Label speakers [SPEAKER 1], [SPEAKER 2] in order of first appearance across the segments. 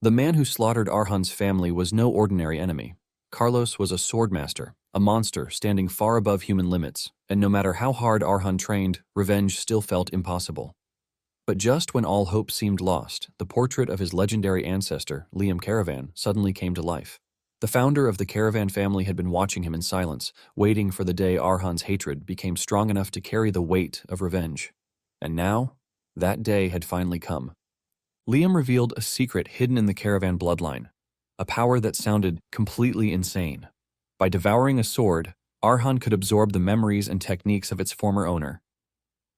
[SPEAKER 1] The man who slaughtered Arhan's family was no ordinary enemy. Carlos was a swordmaster, a monster standing far above human limits, and no matter how hard Arhan trained, revenge still felt impossible. But just when all hope seemed lost, the portrait of his legendary ancestor, Liam Caravan, suddenly came to life. The founder of the Caravan family had been watching him in silence, waiting for the day Arhan's hatred became strong enough to carry the weight of revenge. And now, that day had finally come. Liam revealed a secret hidden in the Caravan bloodline, a power that sounded completely insane. By devouring a sword, Arhan could absorb the memories and techniques of its former owner.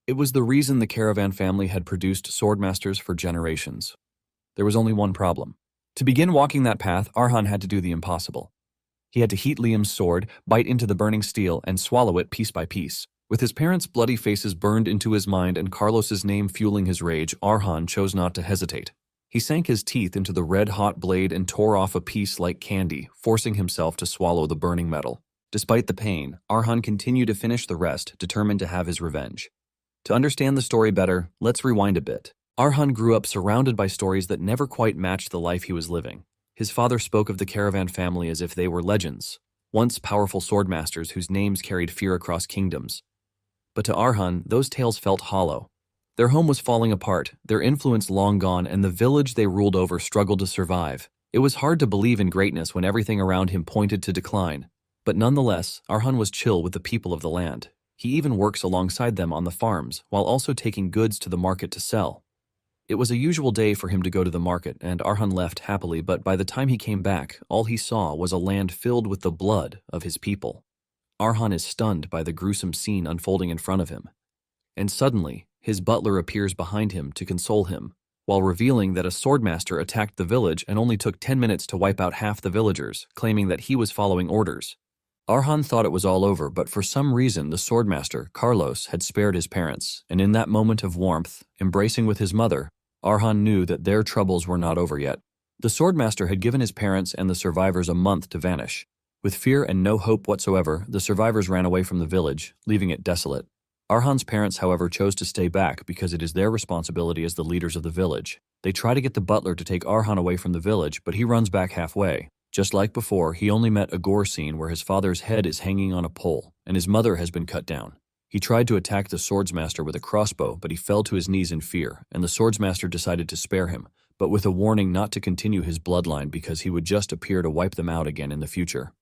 [SPEAKER 1] It was the reason the Caravan family had produced swordmasters for generations. There was only one problem. To begin walking that path, Arhan had to do the impossible. He had to heat Liam's sword, bite into the burning steel, and swallow it piece by piece. With his parents' bloody faces burned into his mind and Carlos's name fueling his rage, Arhan chose not to hesitate. He sank his teeth into the red-hot blade and tore off a piece like candy, forcing himself to swallow the burning metal. Despite the pain, Arhan continued to finish the rest, determined to have his revenge. To understand the story better, let's rewind a bit. Arhan grew up surrounded by stories that never quite matched the life he was living. His father spoke of the Caravan family as if they were legends, once powerful swordmasters whose names carried fear across kingdoms. But to Arhan, those tales felt hollow. Their home was falling apart, their influence long gone, and the village they ruled over struggled to survive. It was hard to believe in greatness when everything around him pointed to decline. But nonetheless, Arhan was chill with the people of the land. He even works alongside them on the farms, while also taking goods to the market to sell. It was a usual day for him to go to the market, and Arhan left happily, but by the time he came back, all he saw was a land filled with the blood of his people. Arhan is stunned by the gruesome scene unfolding in front of him. And suddenly, his butler appears behind him to console him, while revealing that a swordmaster attacked the village and only took 10 minutes to wipe out half the villagers, claiming that he was following orders. Arhan thought it was all over, but for some reason the swordmaster, Carlos, had spared his parents, and in that moment of warmth, embracing with his mother, Arhan knew that their troubles were not over yet. The swordmaster had given his parents and the survivors a month to vanish. With fear and no hope whatsoever, the survivors ran away from the village, leaving it desolate. Arhan's parents, however, chose to stay back because it is their responsibility as the leaders of the village. They try to get the butler to take Arhan away from the village, but he runs back halfway. Just like before, he only met a gore scene where his father's head is hanging on a pole, and his mother has been cut down. He tried to attack the swordsmaster with a crossbow, but he fell to his knees in fear, and the swordsmaster decided to spare him, but with a warning not to continue his bloodline because he would just appear to wipe them out again in the future.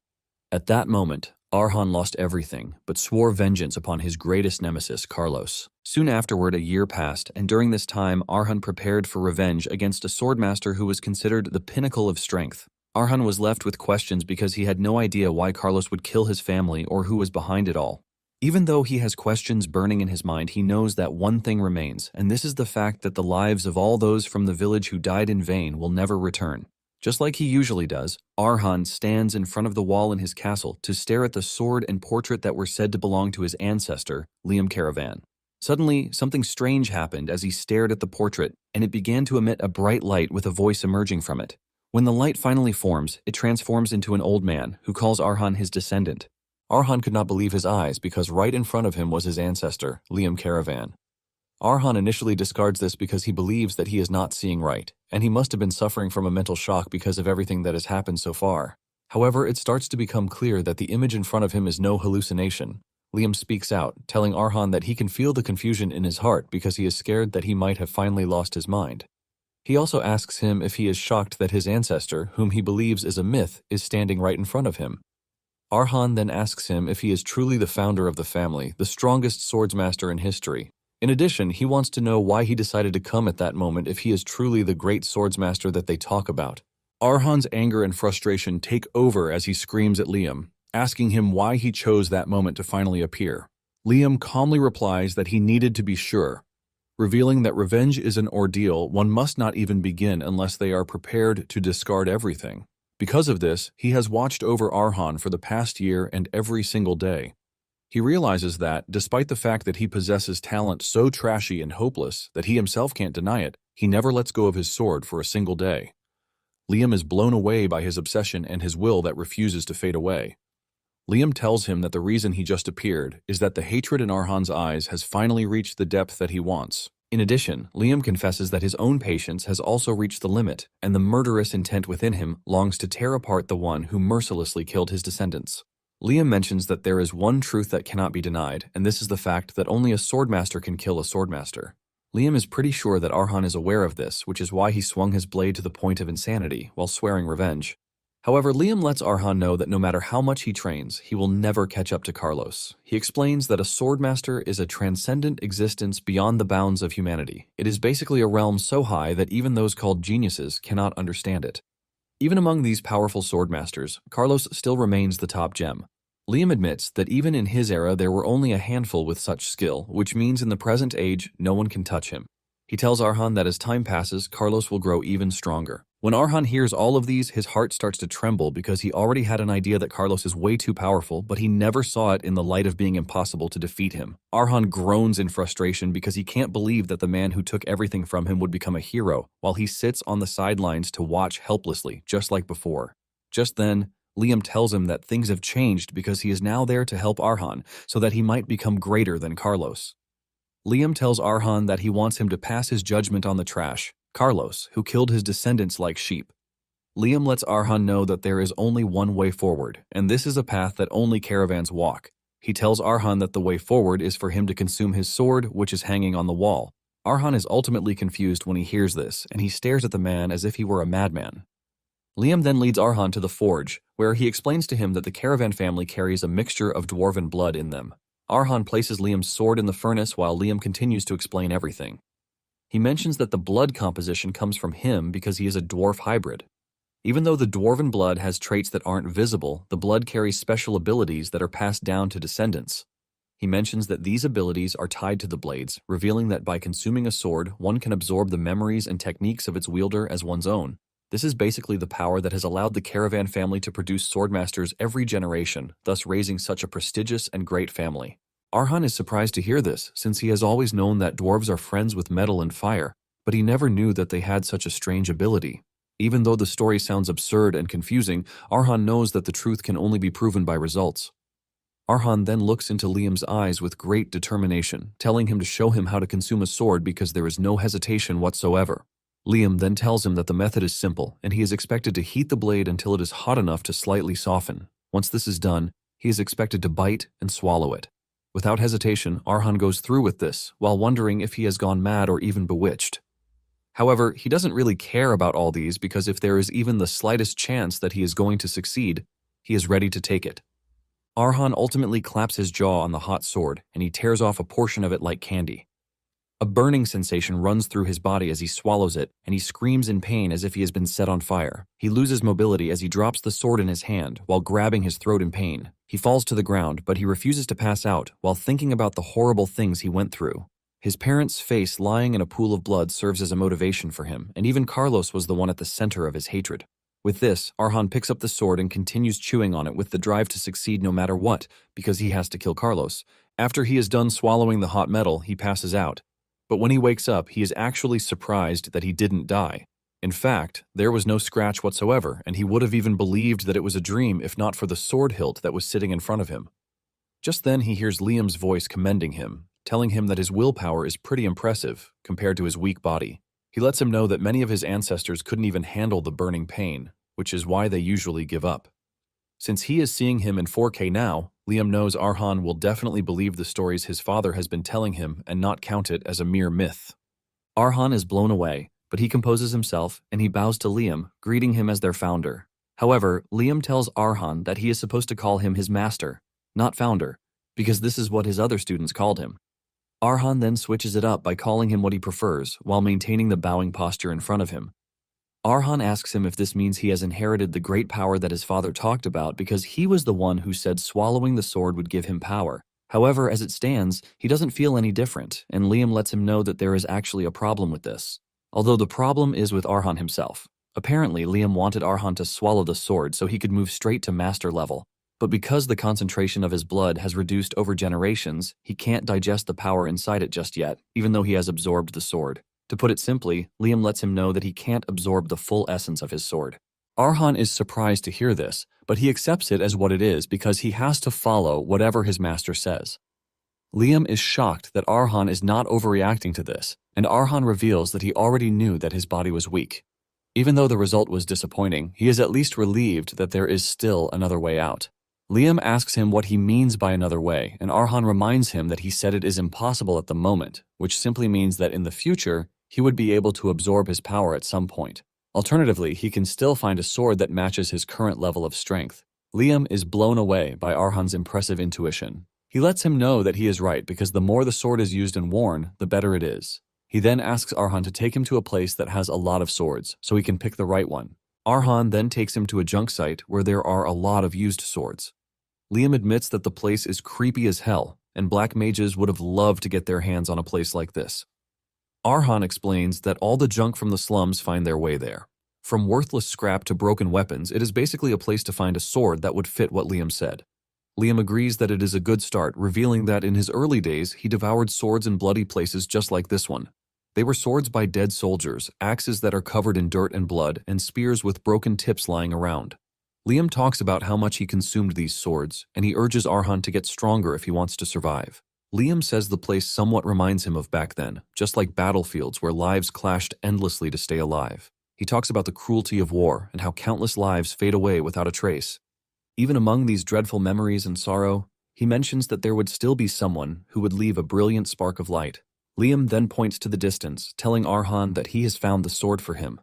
[SPEAKER 1] At that moment, Arhan lost everything, but swore vengeance upon his greatest nemesis, Carlos. Soon afterward, a year passed, and during this time, Arhan prepared for revenge against a swordmaster who was considered the pinnacle of strength. Arhan was left with questions because he had no idea why Carlos would kill his family or who was behind it all. Even though he has questions burning in his mind, he knows that one thing remains, and this is the fact that the lives of all those from the village who died in vain will never return. Just like he usually does, Arhan stands in front of the wall in his castle to stare at the sword and portrait that were said to belong to his ancestor, Liam Caravan. Suddenly, something strange happened as he stared at the portrait, and it began to emit a bright light with a voice emerging from it. When the light finally forms, it transforms into an old man who calls Arhan his descendant. Arhan could not believe his eyes because right in front of him was his ancestor, Liam Caravan. Arhan initially discards this because he believes that he is not seeing right, and he must have been suffering from a mental shock because of everything that has happened so far. However, it starts to become clear that the image in front of him is no hallucination. Liam speaks out, telling Arhan that he can feel the confusion in his heart because he is scared that he might have finally lost his mind. He also asks him if he is shocked that his ancestor, whom he believes is a myth, is standing right in front of him. Arhan then asks him if he is truly the founder of the family, the strongest swordsmaster in history. In addition, he wants to know why he decided to come at that moment if he is truly the great swordsmaster that they talk about. Arhan's anger and frustration take over as he screams at Liam, asking him why he chose that moment to finally appear. Liam calmly replies that he needed to be sure, revealing that revenge is an ordeal one must not even begin unless they are prepared to discard everything. Because of this, he has watched over Arhan for the past year and every single day. He realizes that, despite the fact that he possesses talent so trashy and hopeless that he himself can't deny it, he never lets go of his sword for a single day. Liam is blown away by his obsession and his will that refuses to fade away. Liam tells him that the reason he just appeared is that the hatred in Arhan's eyes has finally reached the depth that he wants. In addition, Liam confesses that his own patience has also reached the limit, and the murderous intent within him longs to tear apart the one who mercilessly killed his descendants. Liam mentions that there is one truth that cannot be denied, and this is the fact that only a swordmaster can kill a swordmaster. Liam is pretty sure that Arhan is aware of this, which is why he swung his blade to the point of insanity while swearing revenge. However, Liam lets Arhan know that no matter how much he trains, he will never catch up to Carlos. He explains that a swordmaster is a transcendent existence beyond the bounds of humanity. It is basically a realm so high that even those called geniuses cannot understand it. Even among these powerful swordmasters, Carlos still remains the top gem. Liam admits that even in his era there were only a handful with such skill, which means in the present age no one can touch him. He tells Arhan that as time passes, Carlos will grow even stronger. When Arhan hears all of these, his heart starts to tremble because he already had an idea that Carlos is way too powerful, but he never saw it in the light of being impossible to defeat him. Arhan groans in frustration because he can't believe that the man who took everything from him would become a hero, while he sits on the sidelines to watch helplessly, just like before. Just then, Liam tells him that things have changed because he is now there to help Arhan so that he might become greater than Carlos. Liam tells Arhan that he wants him to pass his judgment on the trash, Carlos, who killed his descendants like sheep. Liam lets Arhan know that there is only one way forward, and this is a path that only caravans walk. He tells Arhan that the way forward is for him to consume his sword, which is hanging on the wall. Arhan is ultimately confused when he hears this, and he stares at the man as if he were a madman. Liam then leads Arhan to the forge, where he explains to him that the caravan family carries a mixture of dwarven blood in them. Arhan places Liam's sword in the furnace while Liam continues to explain everything. He mentions that the blood composition comes from him because he is a dwarf hybrid. Even though the dwarven blood has traits that aren't visible, the blood carries special abilities that are passed down to descendants. He mentions that these abilities are tied to the blades, revealing that by consuming a sword, one can absorb the memories and techniques of its wielder as one's own. This is basically the power that has allowed the caravan family to produce swordmasters every generation, thus raising such a prestigious and great family. Arhan is surprised to hear this, since he has always known that dwarves are friends with metal and fire, but he never knew that they had such a strange ability. Even though the story sounds absurd and confusing, Arhan knows that the truth can only be proven by results. Arhan then looks into Liam's eyes with great determination, telling him to show him how to consume a sword because there is no hesitation whatsoever. Liam then tells him that the method is simple, and he is expected to heat the blade until it is hot enough to slightly soften. Once this is done, he is expected to bite and swallow it. Without hesitation, Arhan goes through with this, while wondering if he has gone mad or even bewitched. However, he doesn't really care about all these because if there is even the slightest chance that he is going to succeed, he is ready to take it. Arhan ultimately claps his jaw on the hot sword, and he tears off a portion of it like candy. A burning sensation runs through his body as he swallows it, and he screams in pain as if he has been set on fire. He loses mobility as he drops the sword in his hand while grabbing his throat in pain. He falls to the ground, but he refuses to pass out while thinking about the horrible things he went through. His parents' face lying in a pool of blood serves as a motivation for him, and even Carlos was the one at the center of his hatred. With this, Arhan picks up the sword and continues chewing on it with the drive to succeed no matter what, because he has to kill Carlos. After he is done swallowing the hot metal, he passes out. But when he wakes up, he is actually surprised that he didn't die. In fact, there was no scratch whatsoever, and he would have even believed that it was a dream if not for the sword hilt that was sitting in front of him. Just then he hears Liam's voice commending him, telling him that his willpower is pretty impressive compared to his weak body. He lets him know that many of his ancestors couldn't even handle the burning pain, which is why they usually give up. Since he is seeing him in 4K now, Liam knows Arhan will definitely believe the stories his father has been telling him and not count it as a mere myth. Arhan is blown away, but he composes himself and he bows to Liam, greeting him as their founder. However, Liam tells Arhan that he is supposed to call him his master, not founder, because this is what his other students called him. Arhan then switches it up by calling him what he prefers, while maintaining the bowing posture in front of him. Arhan asks him if this means he has inherited the great power that his father talked about because he was the one who said swallowing the sword would give him power. However, as it stands, he doesn't feel any different, and Liam lets him know that there is actually a problem with this. Although the problem is with Arhan himself. Apparently, Liam wanted Arhan to swallow the sword so he could move straight to master level. But because the concentration of his blood has reduced over generations, he can't digest the power inside it just yet, even though he has absorbed the sword. To put it simply, Liam lets him know that he can't absorb the full essence of his sword. Arhan is surprised to hear this, but he accepts it as what it is because he has to follow whatever his master says. Liam is shocked that Arhan is not overreacting to this, and Arhan reveals that he already knew that his body was weak. Even though the result was disappointing, he is at least relieved that there is still another way out. Liam asks him what he means by another way, and Arhan reminds him that he said it is impossible at the moment, which simply means that in the future, he would be able to absorb his power at some point. Alternatively, he can still find a sword that matches his current level of strength. Liam is blown away by Arhan's impressive intuition. He lets him know that he is right because the more the sword is used and worn, the better it is. He then asks Arhan to take him to a place that has a lot of swords, so he can pick the right one. Arhan then takes him to a junk site where there are a lot of used swords. Liam admits that the place is creepy as hell, and black mages would have loved to get their hands on a place like this. Arhan explains that all the junk from the slums find their way there. From worthless scrap to broken weapons, it is basically a place to find a sword that would fit what Liam said. Liam agrees that it is a good start, revealing that in his early days, he devoured swords in bloody places just like this one. They were swords by dead soldiers, axes that are covered in dirt and blood, and spears with broken tips lying around. Liam talks about how much he consumed these swords, and he urges Arhan to get stronger if he wants to survive. Liam says the place somewhat reminds him of back then, just like battlefields where lives clashed endlessly to stay alive. He talks about the cruelty of war and how countless lives fade away without a trace. Even among these dreadful memories and sorrow, he mentions that there would still be someone who would leave a brilliant spark of light. Liam then points to the distance, telling Arhan that he has found the sword for him.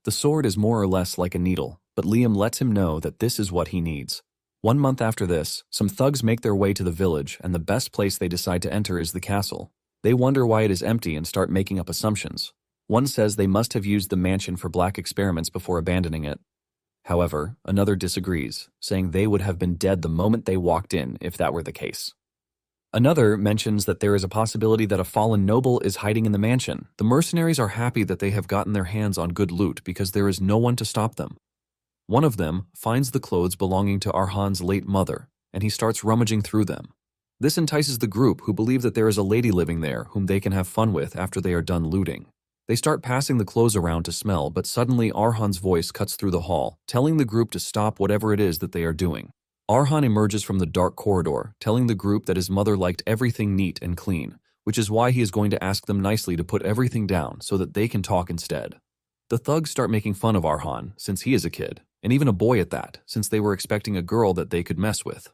[SPEAKER 1] The sword is more or less like a needle, but Liam lets him know that this is what he needs. 1 month after this, some thugs make their way to the village, and the best place they decide to enter is the castle. They wonder why it is empty and start making up assumptions. One says they must have used the mansion for black experiments before abandoning it. However, another disagrees, saying they would have been dead the moment they walked in if that were the case. Another mentions that there is a possibility that a fallen noble is hiding in the mansion. The mercenaries are happy that they have gotten their hands on good loot because there is no one to stop them. One of them finds the clothes belonging to Arhan's late mother, and he starts rummaging through them. This entices the group, who believe that there is a lady living there whom they can have fun with after they are done looting. They start passing the clothes around to smell, but suddenly Arhan's voice cuts through the hall, telling the group to stop whatever it is that they are doing. Arhan emerges from the dark corridor, telling the group that his mother liked everything neat and clean, which is why he is going to ask them nicely to put everything down so that they can talk instead. The thugs start making fun of Arhan, since he is a kid, and even a boy at that, since they were expecting a girl that they could mess with.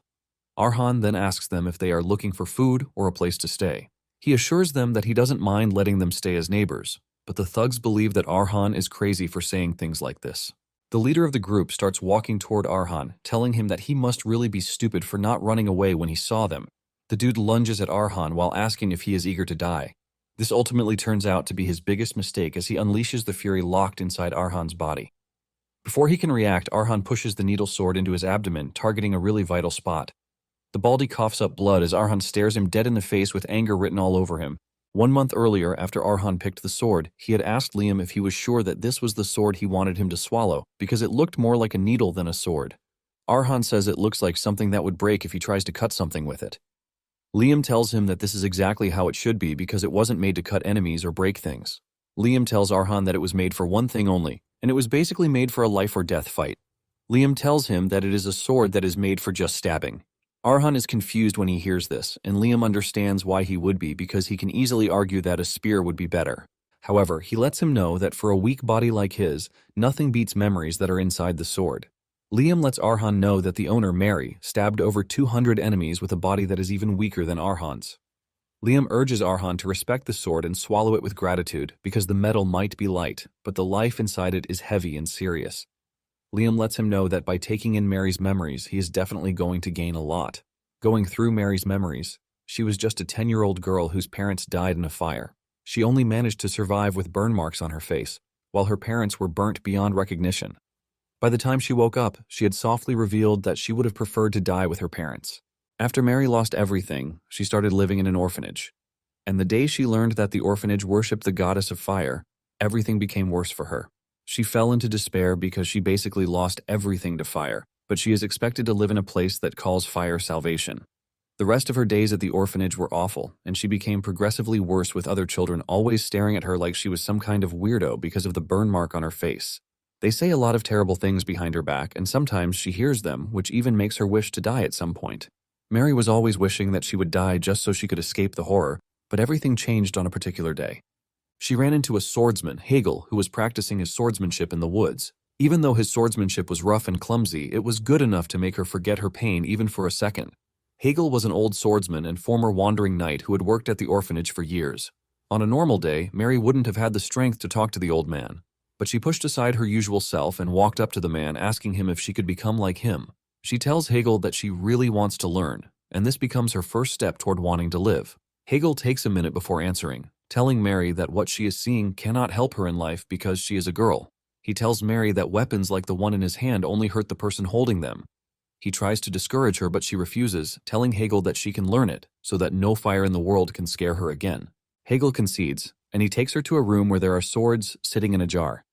[SPEAKER 1] Arhan then asks them if they are looking for food or a place to stay. He assures them that he doesn't mind letting them stay as neighbors, but the thugs believe that Arhan is crazy for saying things like this. The leader of the group starts walking toward Arhan, telling him that he must really be stupid for not running away when he saw them. The dude lunges at Arhan while asking if he is eager to die. This ultimately turns out to be his biggest mistake as he unleashes the fury locked inside Arhan's body. Before he can react, Arhan pushes the needle sword into his abdomen, targeting a really vital spot. The baldy coughs up blood as Arhan stares him dead in the face with anger written all over him. 1 month earlier, after Arhan picked the sword, he had asked Liam if he was sure that this was the sword he wanted him to swallow, because it looked more like a needle than a sword. Arhan says it looks like something that would break if he tries to cut something with it. Liam tells him that this is exactly how it should be because it wasn't made to cut enemies or break things. Liam tells Arhan that it was made for one thing only, and it was basically made for a life or death fight. Liam tells him that it is a sword that is made for just stabbing. Arhan is confused when he hears this, and Liam understands why he would be because he can easily argue that a spear would be better. However, he lets him know that for a weak body like his, nothing beats memories that are inside the sword. Liam lets Arhan know that the owner, Mary, stabbed over 200 enemies with a body that is even weaker than Arhan's. Liam urges Arhan to respect the sword and swallow it with gratitude because the metal might be light, but the life inside it is heavy and serious. Liam lets him know that by taking in Mary's memories, he is definitely going to gain a lot. Going through Mary's memories, she was just a 10-year-old girl whose parents died in a fire. She only managed to survive with burn marks on her face, while her parents were burnt beyond recognition. By the time she woke up, she had softly revealed that she would have preferred to die with her parents. After Mary lost everything, she started living in an orphanage. And the day she learned that the orphanage worshipped the goddess of fire, everything became worse for her. She fell into despair because she basically lost everything to fire, but she is expected to live in a place that calls fire salvation. The rest of her days at the orphanage were awful, and she became progressively worse with other children always staring at her like she was some kind of weirdo because of the burn mark on her face. They say a lot of terrible things behind her back, and sometimes she hears them, which even makes her wish to die at some point. Mary was always wishing that she would die just so she could escape the horror, but everything changed on a particular day. She ran into a swordsman, Hegel, who was practicing his swordsmanship in the woods. Even though his swordsmanship was rough and clumsy, it was good enough to make her forget her pain even for a second. Hegel was an old swordsman and former wandering knight who had worked at the orphanage for years. On a normal day, Mary wouldn't have had the strength to talk to the old man, but she pushed aside her usual self and walked up to the man, asking him if she could become like him. She tells Hegel that she really wants to learn, and this becomes her first step toward wanting to live. Hegel takes a minute before answering, telling Mary that what she is seeing cannot help her in life because she is a girl. He tells Mary that weapons like the one in his hand only hurt the person holding them. He tries to discourage her, but she refuses, telling Hegel that she can learn it so that no fire in the world can scare her again. Hegel concedes, and he takes her to a room where there are swords sitting in a jar.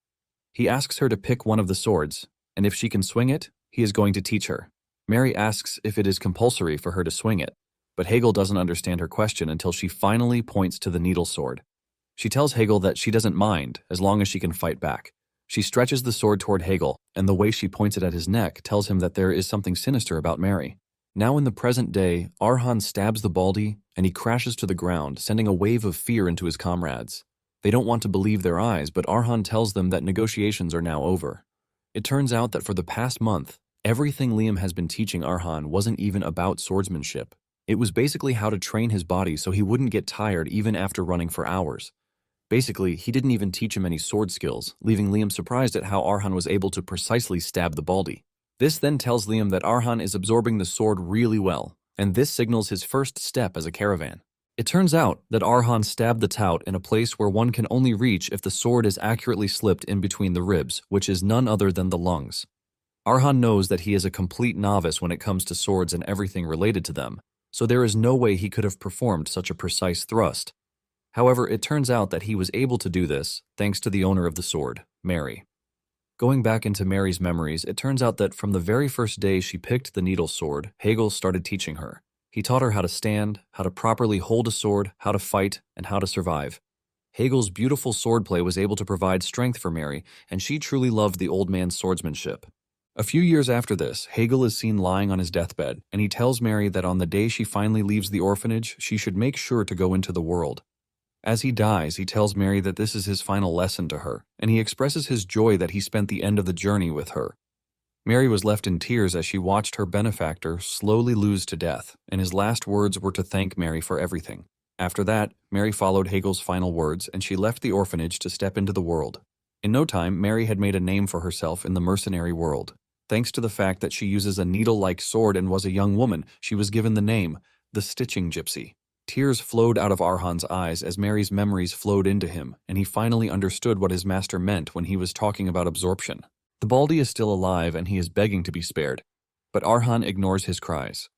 [SPEAKER 1] He asks her to pick one of the swords, and if she can swing it, he is going to teach her. Mary asks if it is compulsory for her to swing it, but Hegel doesn't understand her question until she finally points to the needle sword. She tells Hegel that she doesn't mind as long as she can fight back. She stretches the sword toward Hegel, and the way she points it at his neck tells him that there is something sinister about Mary. Now in the present day, Arhan stabs the baldy, and he crashes to the ground, sending a wave of fear into his comrades. They don't want to believe their eyes, but Arhan tells them that negotiations are now over. It turns out that for the past month, everything Liam has been teaching Arhan wasn't even about swordsmanship. It was basically how to train his body so he wouldn't get tired even after running for hours. Basically, he didn't even teach him any sword skills, leaving Liam surprised at how Arhan was able to precisely stab the baldy. This then tells Liam that Arhan is absorbing the sword really well, and this signals his first step as a caravan. It turns out that Arhan stabbed the tout in a place where one can only reach if the sword is accurately slipped in between the ribs, which is none other than the lungs. Arhan knows that he is a complete novice when it comes to swords and everything related to them, so there is no way he could have performed such a precise thrust. However, it turns out that he was able to do this thanks to the owner of the sword, Mary. Going back into Mary's memories, it turns out that from the very first day she picked the needle sword, Hegel started teaching her. He taught her how to stand, how to properly hold a sword, how to fight, and how to survive. Hegel's beautiful swordplay was able to provide strength for Mary, and she truly loved the old man's swordsmanship. A few years after this, Hegel is seen lying on his deathbed, and he tells Mary that on the day she finally leaves the orphanage, she should make sure to go into the world. As he dies, he tells Mary that this is his final lesson to her, and he expresses his joy that he spent the end of the journey with her. Mary was left in tears as she watched her benefactor slowly lose to death, and his last words were to thank Mary for everything. After that, Mary followed Hegel's final words, and she left the orphanage to step into the world. In no time, Mary had made a name for herself in the mercenary world. Thanks to the fact that she uses a needle-like sword and was a young woman, she was given the name, the Stitching Gypsy. Tears flowed out of Arhan's eyes as Mary's memories flowed into him, and he finally understood what his master meant when he was talking about absorption. The baldy is still alive and he is begging to be spared, but Arhan ignores his cries.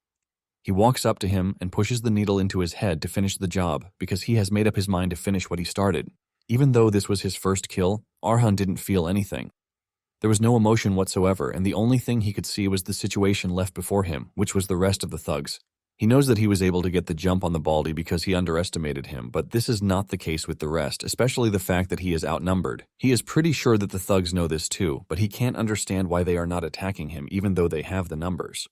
[SPEAKER 1] He walks up to him and pushes the needle into his head to finish the job because he has made up his mind to finish what he started. Even though this was his first kill, Arhan didn't feel anything. There was no emotion whatsoever, and the only thing he could see was the situation left before him, which was the rest of the thugs. He knows that he was able to get the jump on the baldy because he underestimated him, but this is not the case with the rest, especially the fact that he is outnumbered. He is pretty sure that the thugs know this too, but he can't understand why they are not attacking him even though they have the numbers.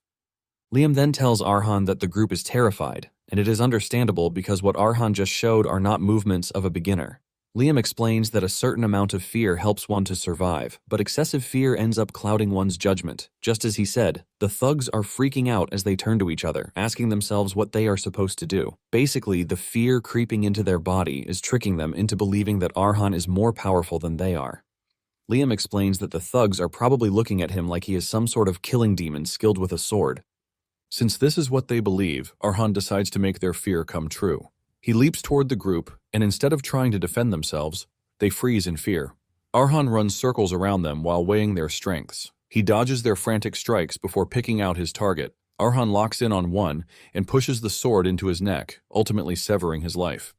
[SPEAKER 1] Liam then tells Arhan that the group is terrified, and it is understandable because what Arhan just showed are not movements of a beginner. Liam explains that a certain amount of fear helps one to survive, but excessive fear ends up clouding one's judgment. Just as he said, the thugs are freaking out as they turn to each other, asking themselves what they are supposed to do. Basically, the fear creeping into their body is tricking them into believing that Arhan is more powerful than they are. Liam explains that the thugs are probably looking at him like he is some sort of killing demon skilled with a sword. Since this is what they believe, Arhan decides to make their fear come true. He leaps toward the group, and instead of trying to defend themselves, they freeze in fear. Arhan runs circles around them while weighing their strengths. He dodges their frantic strikes before picking out his target. Arhan locks in on one and pushes the sword into his neck, ultimately severing his life.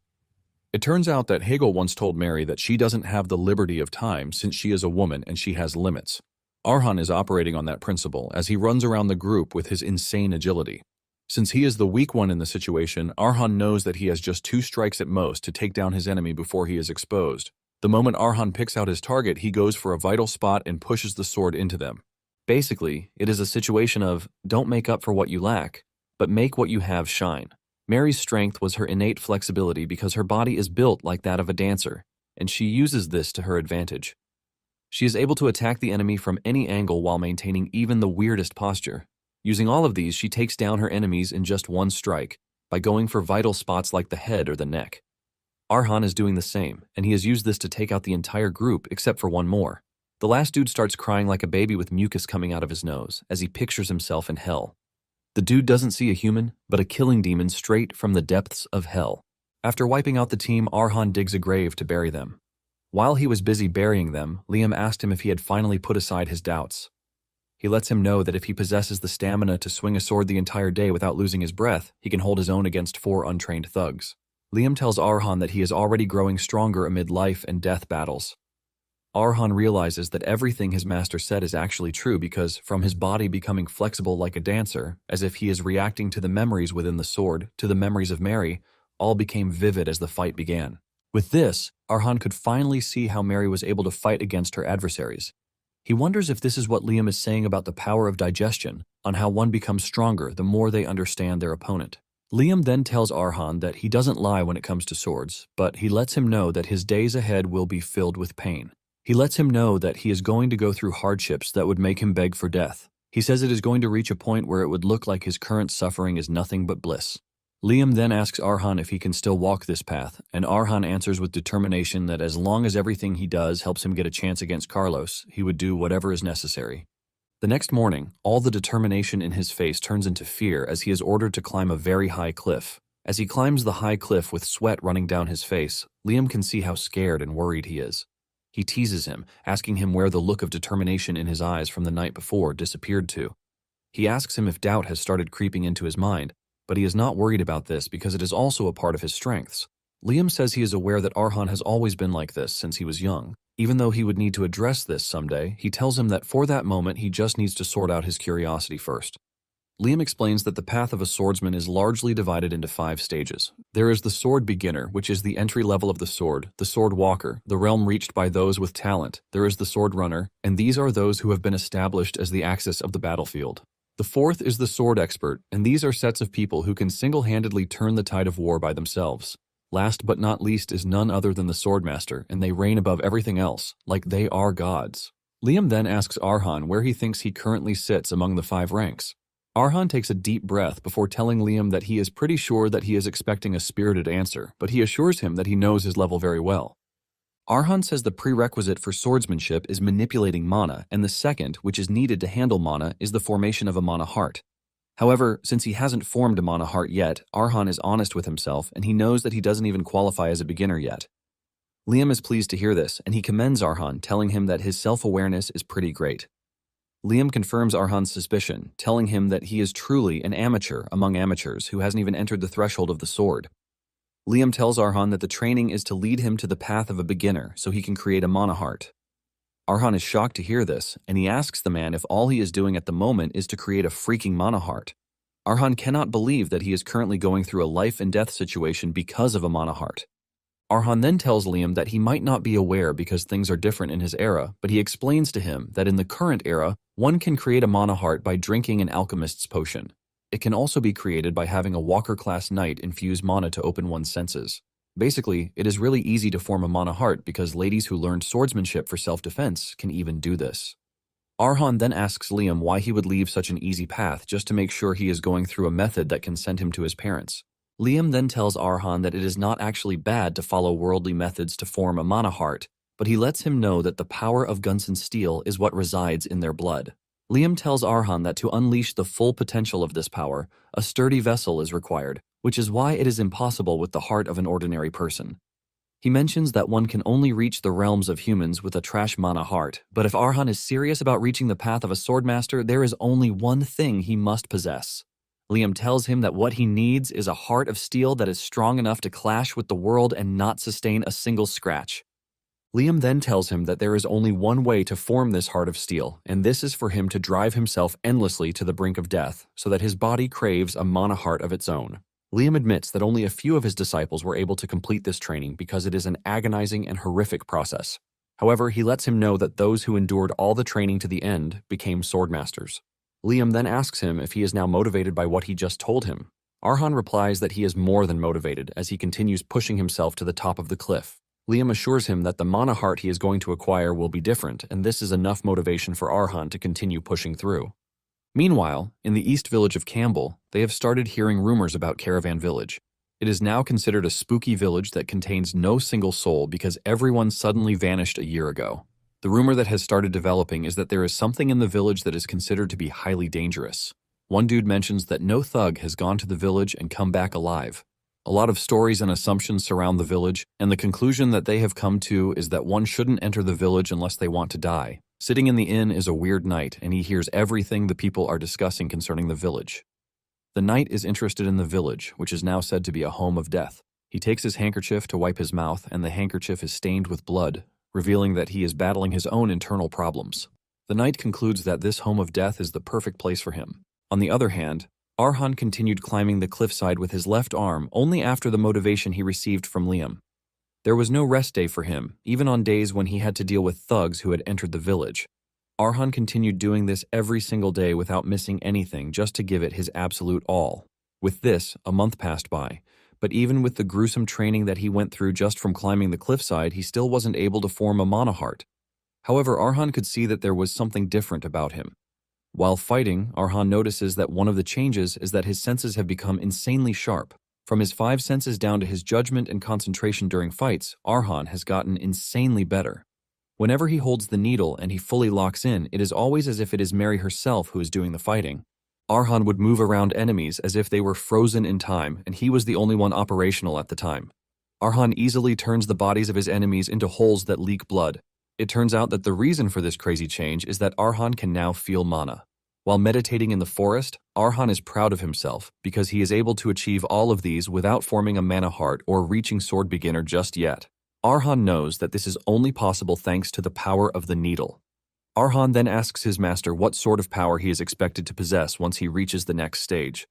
[SPEAKER 1] It turns out that Hegel once told Mary that she doesn't have the liberty of time since she is a woman and she has limits. Arhan is operating on that principle as he runs around the group with his insane agility. Since he is the weak one in the situation, Arhan knows that he has just 2 strikes at most to take down his enemy before he is exposed. The moment Arhan picks out his target, he goes for a vital spot and pushes the sword into them. Basically, it is a situation of, don't make up for what you lack, but make what you have shine. Mary's strength was her innate flexibility because her body is built like that of a dancer, and she uses this to her advantage. She is able to attack the enemy from any angle while maintaining even the weirdest posture. Using all of these, she takes down her enemies in just one strike, by going for vital spots like the head or the neck. Arhan is doing the same, and he has used this to take out the entire group except for one more. The last dude starts crying like a baby with mucus coming out of his nose as he pictures himself in hell. The dude doesn't see a human, but a killing demon straight from the depths of hell. After wiping out the team, Arhan digs a grave to bury them. While he was busy burying them, Liam asked him if he had finally put aside his doubts. He lets him know that if he possesses the stamina to swing a sword the entire day without losing his breath, he can hold his own against 4 untrained thugs. Liam tells Arhan that he is already growing stronger amid life and death battles. Arhan realizes that everything his master said is actually true because, from his body becoming flexible like a dancer, as if he is reacting to the memories within the sword, to the memories of Mary, all became vivid as the fight began. With this, Arhan could finally see how Mary was able to fight against her adversaries. He wonders if this is what Liam is saying about the power of digestion, on how one becomes stronger the more they understand their opponent. Liam then tells Arhan that he doesn't lie when it comes to swords, but he lets him know that his days ahead will be filled with pain. He lets him know that he is going to go through hardships that would make him beg for death. He says it is going to reach a point where it would look like his current suffering is nothing but bliss. Liam then asks Arhan if he can still walk this path, and Arhan answers with determination that as long as everything he does helps him get a chance against Carlos, he would do whatever is necessary. The next morning, all the determination in his face turns into fear as he is ordered to climb a very high cliff. As he climbs the high cliff with sweat running down his face, Liam can see how scared and worried he is. He teases him, asking him where the look of determination in his eyes from the night before disappeared to. He asks him if doubt has started creeping into his mind, but he is not worried about this because it is also a part of his strengths. Liam says he is aware that Arhan has always been like this since he was young. Even though he would need to address this someday, he tells him that for that moment he just needs to sort out his curiosity first. Liam explains that the path of a swordsman is largely divided into 5 stages. There is the sword beginner, which is the entry level of the sword, the sword walker, the realm reached by those with talent. There is the sword runner, and these are those who have been established as the axis of the battlefield. The 4th is the sword expert, and these are sets of people who can single-handedly turn the tide of war by themselves. Last but not least is none other than the Swordmaster, and they reign above everything else, like they are gods. Liam then asks Arhan where he thinks he currently sits among the 5 ranks. Arhan takes a deep breath before telling Liam that he is pretty sure that he is expecting a spirited answer, but he assures him that he knows his level very well. Arhan says the prerequisite for swordsmanship is manipulating mana, and the second, which is needed to handle mana, is the formation of a mana heart. However, since he hasn't formed a mana heart yet, Arhan is honest with himself, and he knows that he doesn't even qualify as a beginner yet. Liam is pleased to hear this, and he commends Arhan, telling him that his self-awareness is pretty great. Liam confirms Arhan's suspicion, telling him that he is truly an amateur among amateurs who hasn't even entered the threshold of the sword. Liam tells Arhan that the training is to lead him to the path of a beginner so he can create a mana heart. Arhan is shocked to hear this, and he asks the man if all he is doing at the moment is to create a freaking mana heart. Arhan cannot believe that he is currently going through a life and death situation because of a mana heart. Arhan then tells Liam that he might not be aware because things are different in his era, but he explains to him that in the current era, one can create a mana heart by drinking an alchemist's potion. It can also be created by having a Walker-class knight infuse mana to open one's senses. Basically, it is really easy to form a mana heart because ladies who learned swordsmanship for self-defense can even do this. Arhan then asks Liam why he would leave such an easy path just to make sure he is going through a method that can send him to his parents. Liam then tells Arhan that it is not actually bad to follow worldly methods to form a mana heart, but he lets him know that the power of Gunson steel is what resides in their blood. Liam tells Arhan that to unleash the full potential of this power, a sturdy vessel is required, which is why it is impossible with the heart of an ordinary person. He mentions that one can only reach the realms of humans with a trash mana heart, but if Arhan is serious about reaching the path of a swordmaster, there is only one thing he must possess. Liam tells him that what he needs is a heart of steel that is strong enough to clash with the world and not sustain a single scratch. Liam then tells him that there is only one way to form this heart of steel, and this is for him to drive himself endlessly to the brink of death, so that his body craves a mana heart of its own. Liam admits that only a few of his disciples were able to complete this training because it is an agonizing and horrific process. However, he lets him know that those who endured all the training to the end became swordmasters. Liam then asks him if he is now motivated by what he just told him. Arhan replies that he is more than motivated as he continues pushing himself to the top of the cliff. Liam assures him that the mana heart he is going to acquire will be different, and this is enough motivation for Arhan to continue pushing through. Meanwhile, in the East Village of Campbell, they have started hearing rumors about Caravan Village. It is now considered a spooky village that contains no single soul because everyone suddenly vanished a year ago. The rumor that has started developing is that there is something in the village that is considered to be highly dangerous. One dude mentions that no thug has gone to the village and come back alive. A lot of stories and assumptions surround the village, and the conclusion that they have come to is that one shouldn't enter the village unless they want to die. Sitting in the inn is a weird knight, and he hears everything the people are discussing concerning the village. The knight is interested in the village, which is now said to be a home of death. He takes his handkerchief to wipe his mouth, and the handkerchief is stained with blood, revealing that he is battling his own internal problems. The knight concludes that this home of death is the perfect place for him. On the other hand, Arhan continued climbing the cliffside with his left arm only after the motivation he received from Liam. There was no rest day for him, even on days when he had to deal with thugs who had entered the village. Arhan continued doing this every single day without missing anything just to give it his absolute all. With this, a month passed by, but even with the gruesome training that he went through just from climbing the cliffside, he still wasn't able to form a mana heart. However, Arhan could see that there was something different about him. While fighting, Arhan notices that one of the changes is that his senses have become insanely sharp. From his 5 senses down to his judgment and concentration during fights, Arhan has gotten insanely better. Whenever he holds the needle and he fully locks in, it is always as if it is Mary herself who is doing the fighting. Arhan would move around enemies as if they were frozen in time, and he was the only one operational at the time. Arhan easily turns the bodies of his enemies into holes that leak blood. It turns out that the reason for this crazy change is that Arhan can now feel mana. While meditating in the forest, Arhan is proud of himself because he is able to achieve all of these without forming a mana heart or reaching sword beginner just yet. Arhan knows that this is only possible thanks to the power of the needle. Arhan then asks his master what sort of power he is expected to possess once he reaches the next stage.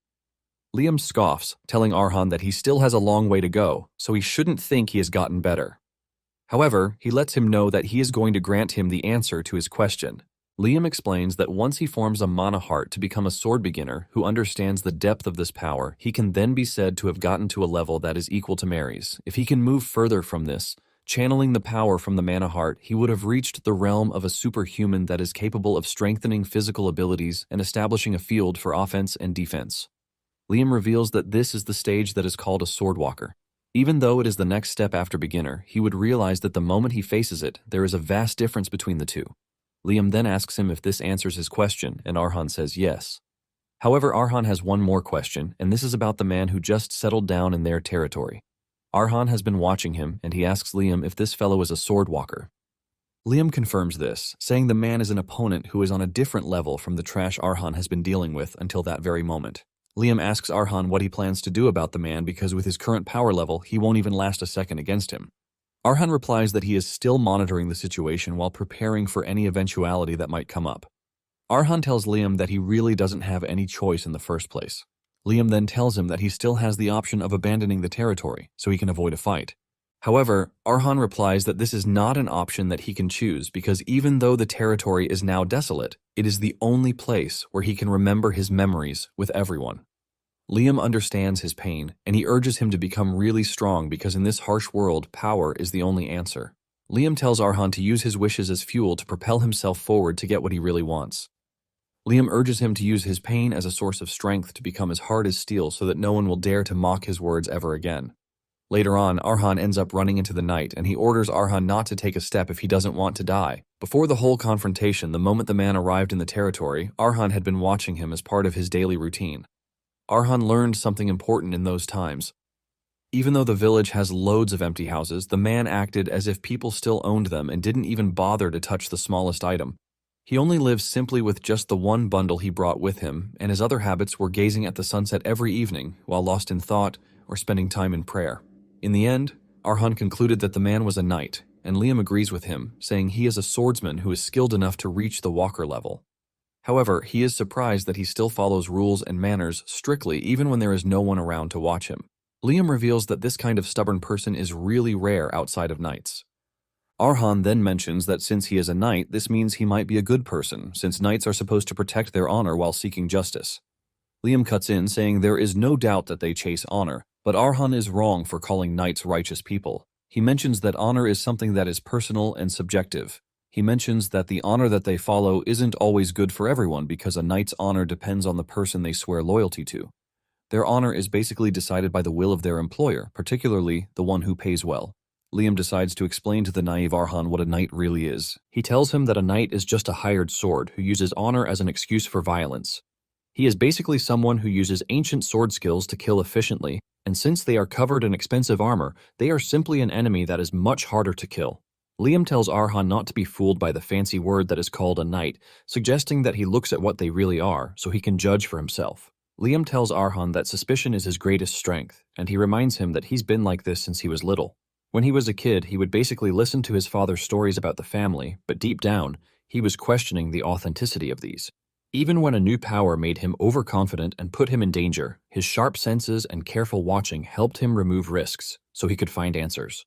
[SPEAKER 1] Liam scoffs, telling Arhan that he still has a long way to go, so he shouldn't think he has gotten better. However, he lets him know that he is going to grant him the answer to his question. Liam explains that once he forms a mana heart to become a sword beginner who understands the depth of this power, he can then be said to have gotten to a level that is equal to Mary's. If he can move further from this, channeling the power from the mana heart, he would have reached the realm of a superhuman that is capable of strengthening physical abilities and establishing a field for offense and defense. Liam reveals that this is the stage that is called a swordwalker. Even though it is the next step after beginner, he would realize that the moment he faces it, there is a vast difference between the two. Liam then asks him if this answers his question, and Arhan says yes. However, Arhan has one more question, and this is about the man who just settled down in their territory. Arhan has been watching him, and he asks Liam if this fellow is a swordwalker. Liam confirms this, saying the man is an opponent who is on a different level from the trash Arhan has been dealing with until that very moment. Liam asks Arhan what he plans to do about the man because with his current power level, he won't even last a second against him. Arhan replies that he is still monitoring the situation while preparing for any eventuality that might come up. Arhan tells Liam that he really doesn't have any choice in the first place. Liam then tells him that he still has the option of abandoning the territory so he can avoid a fight. However, Arhan replies that this is not an option that he can choose because even though the territory is now desolate, it is the only place where he can remember his memories with everyone. Liam understands his pain, and he urges him to become really strong because in this harsh world, power is the only answer. Liam tells Arhan to use his wishes as fuel to propel himself forward to get what he really wants. Liam urges him to use his pain as a source of strength to become as hard as steel so that no one will dare to mock his words ever again. Later on, Arhan ends up running into the night, and he orders Arhan not to take a step if he doesn't want to die. Before the whole confrontation, the moment the man arrived in the territory, Arhan had been watching him as part of his daily routine. Arhan learned something important in those times. Even though the village has loads of empty houses, the man acted as if people still owned them and didn't even bother to touch the smallest item. He only lives simply with just the one bundle he brought with him, and his other habits were gazing at the sunset every evening while lost in thought or spending time in prayer. In the end, Arhan concluded that the man was a knight, and Liam agrees with him, saying he is a swordsman who is skilled enough to reach the walker level. However, he is surprised that he still follows rules and manners strictly even when there is no one around to watch him. Liam reveals that this kind of stubborn person is really rare outside of knights. Arhan then mentions that since he is a knight, this means he might be a good person, since knights are supposed to protect their honor while seeking justice. Liam cuts in, saying there is no doubt that they chase honor, but Arhan is wrong for calling knights righteous people. He mentions that honor is something that is personal and subjective. He mentions that the honor that they follow isn't always good for everyone because a knight's honor depends on the person they swear loyalty to. Their honor is basically decided by the will of their employer, particularly the one who pays well. Liam decides to explain to the naive Arhan what a knight really is. He tells him that a knight is just a hired sword who uses honor as an excuse for violence. He is basically someone who uses ancient sword skills to kill efficiently, and since they are covered in expensive armor, they are simply an enemy that is much harder to kill. Liam tells Arhan not to be fooled by the fancy word that is called a knight, suggesting that he looks at what they really are so he can judge for himself. Liam tells Arhan that suspicion is his greatest strength, and he reminds him that he's been like this since he was little. When he was a kid, he would basically listen to his father's stories about the family, but deep down, he was questioning the authenticity of these. Even when a new power made him overconfident and put him in danger, his sharp senses and careful watching helped him remove risks so he could find answers.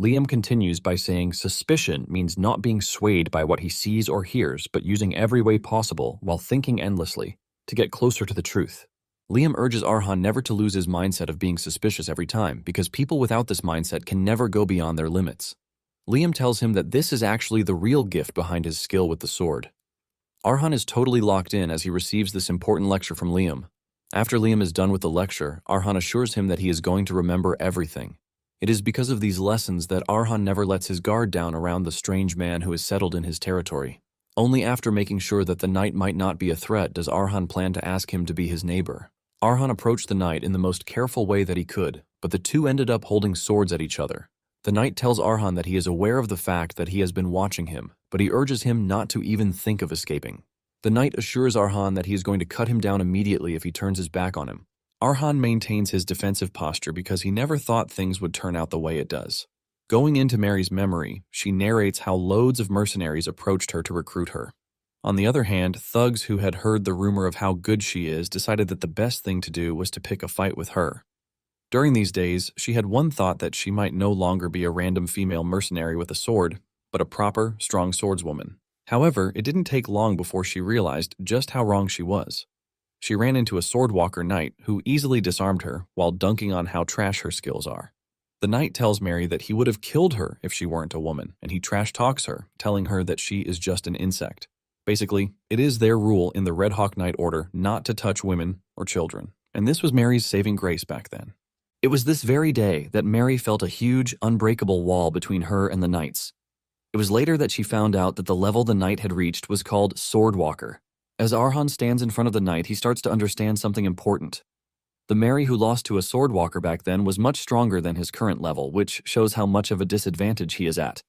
[SPEAKER 1] Liam continues by saying suspicion means not being swayed by what he sees or hears, but using every way possible while thinking endlessly to get closer to the truth. Liam urges Arhan never to lose his mindset of being suspicious every time, because people without this mindset can never go beyond their limits. Liam tells him that this is actually the real gift behind his skill with the sword. Arhan is totally locked in as he receives this important lecture from Liam. After Liam is done with the lecture, Arhan assures him that he is going to remember everything. It is because of these lessons that Arhan never lets his guard down around the strange man who is settled in his territory. Only after making sure that the knight might not be a threat does Arhan plan to ask him to be his neighbor. Arhan approached the knight in the most careful way that he could, but the two ended up holding swords at each other. The knight tells Arhan that he is aware of the fact that he has been watching him, but he urges him not to even think of escaping. The knight assures Arhan that he is going to cut him down immediately if he turns his back on him. Arhan maintains his defensive posture because he never thought things would turn out the way it does. Going into Mary's memory, she narrates how loads of mercenaries approached her to recruit her. On the other hand, thugs who had heard the rumor of how good she is decided that the best thing to do was to pick a fight with her. During these days, she had one thought that she might no longer be a random female mercenary with a sword, but a proper, strong swordswoman. However, it didn't take long before she realized just how wrong she was. She ran into a swordwalker knight who easily disarmed her while dunking on how trash her skills are. The knight tells Mary that he would have killed her if she weren't a woman, and he trash talks her, telling her that she is just an insect. Basically, it is their rule in the Red Hawk Knight Order not to touch women or children, and this was Mary's saving grace back then. It was this very day that Mary felt a huge, unbreakable wall between her and the knights. It was later that she found out that the level the knight had reached was called Swordwalker. As Arhan stands in front of the knight, he starts to understand something important. The Mary who lost to a swordwalker back then was much stronger than his current level, which shows how much of a disadvantage he is at.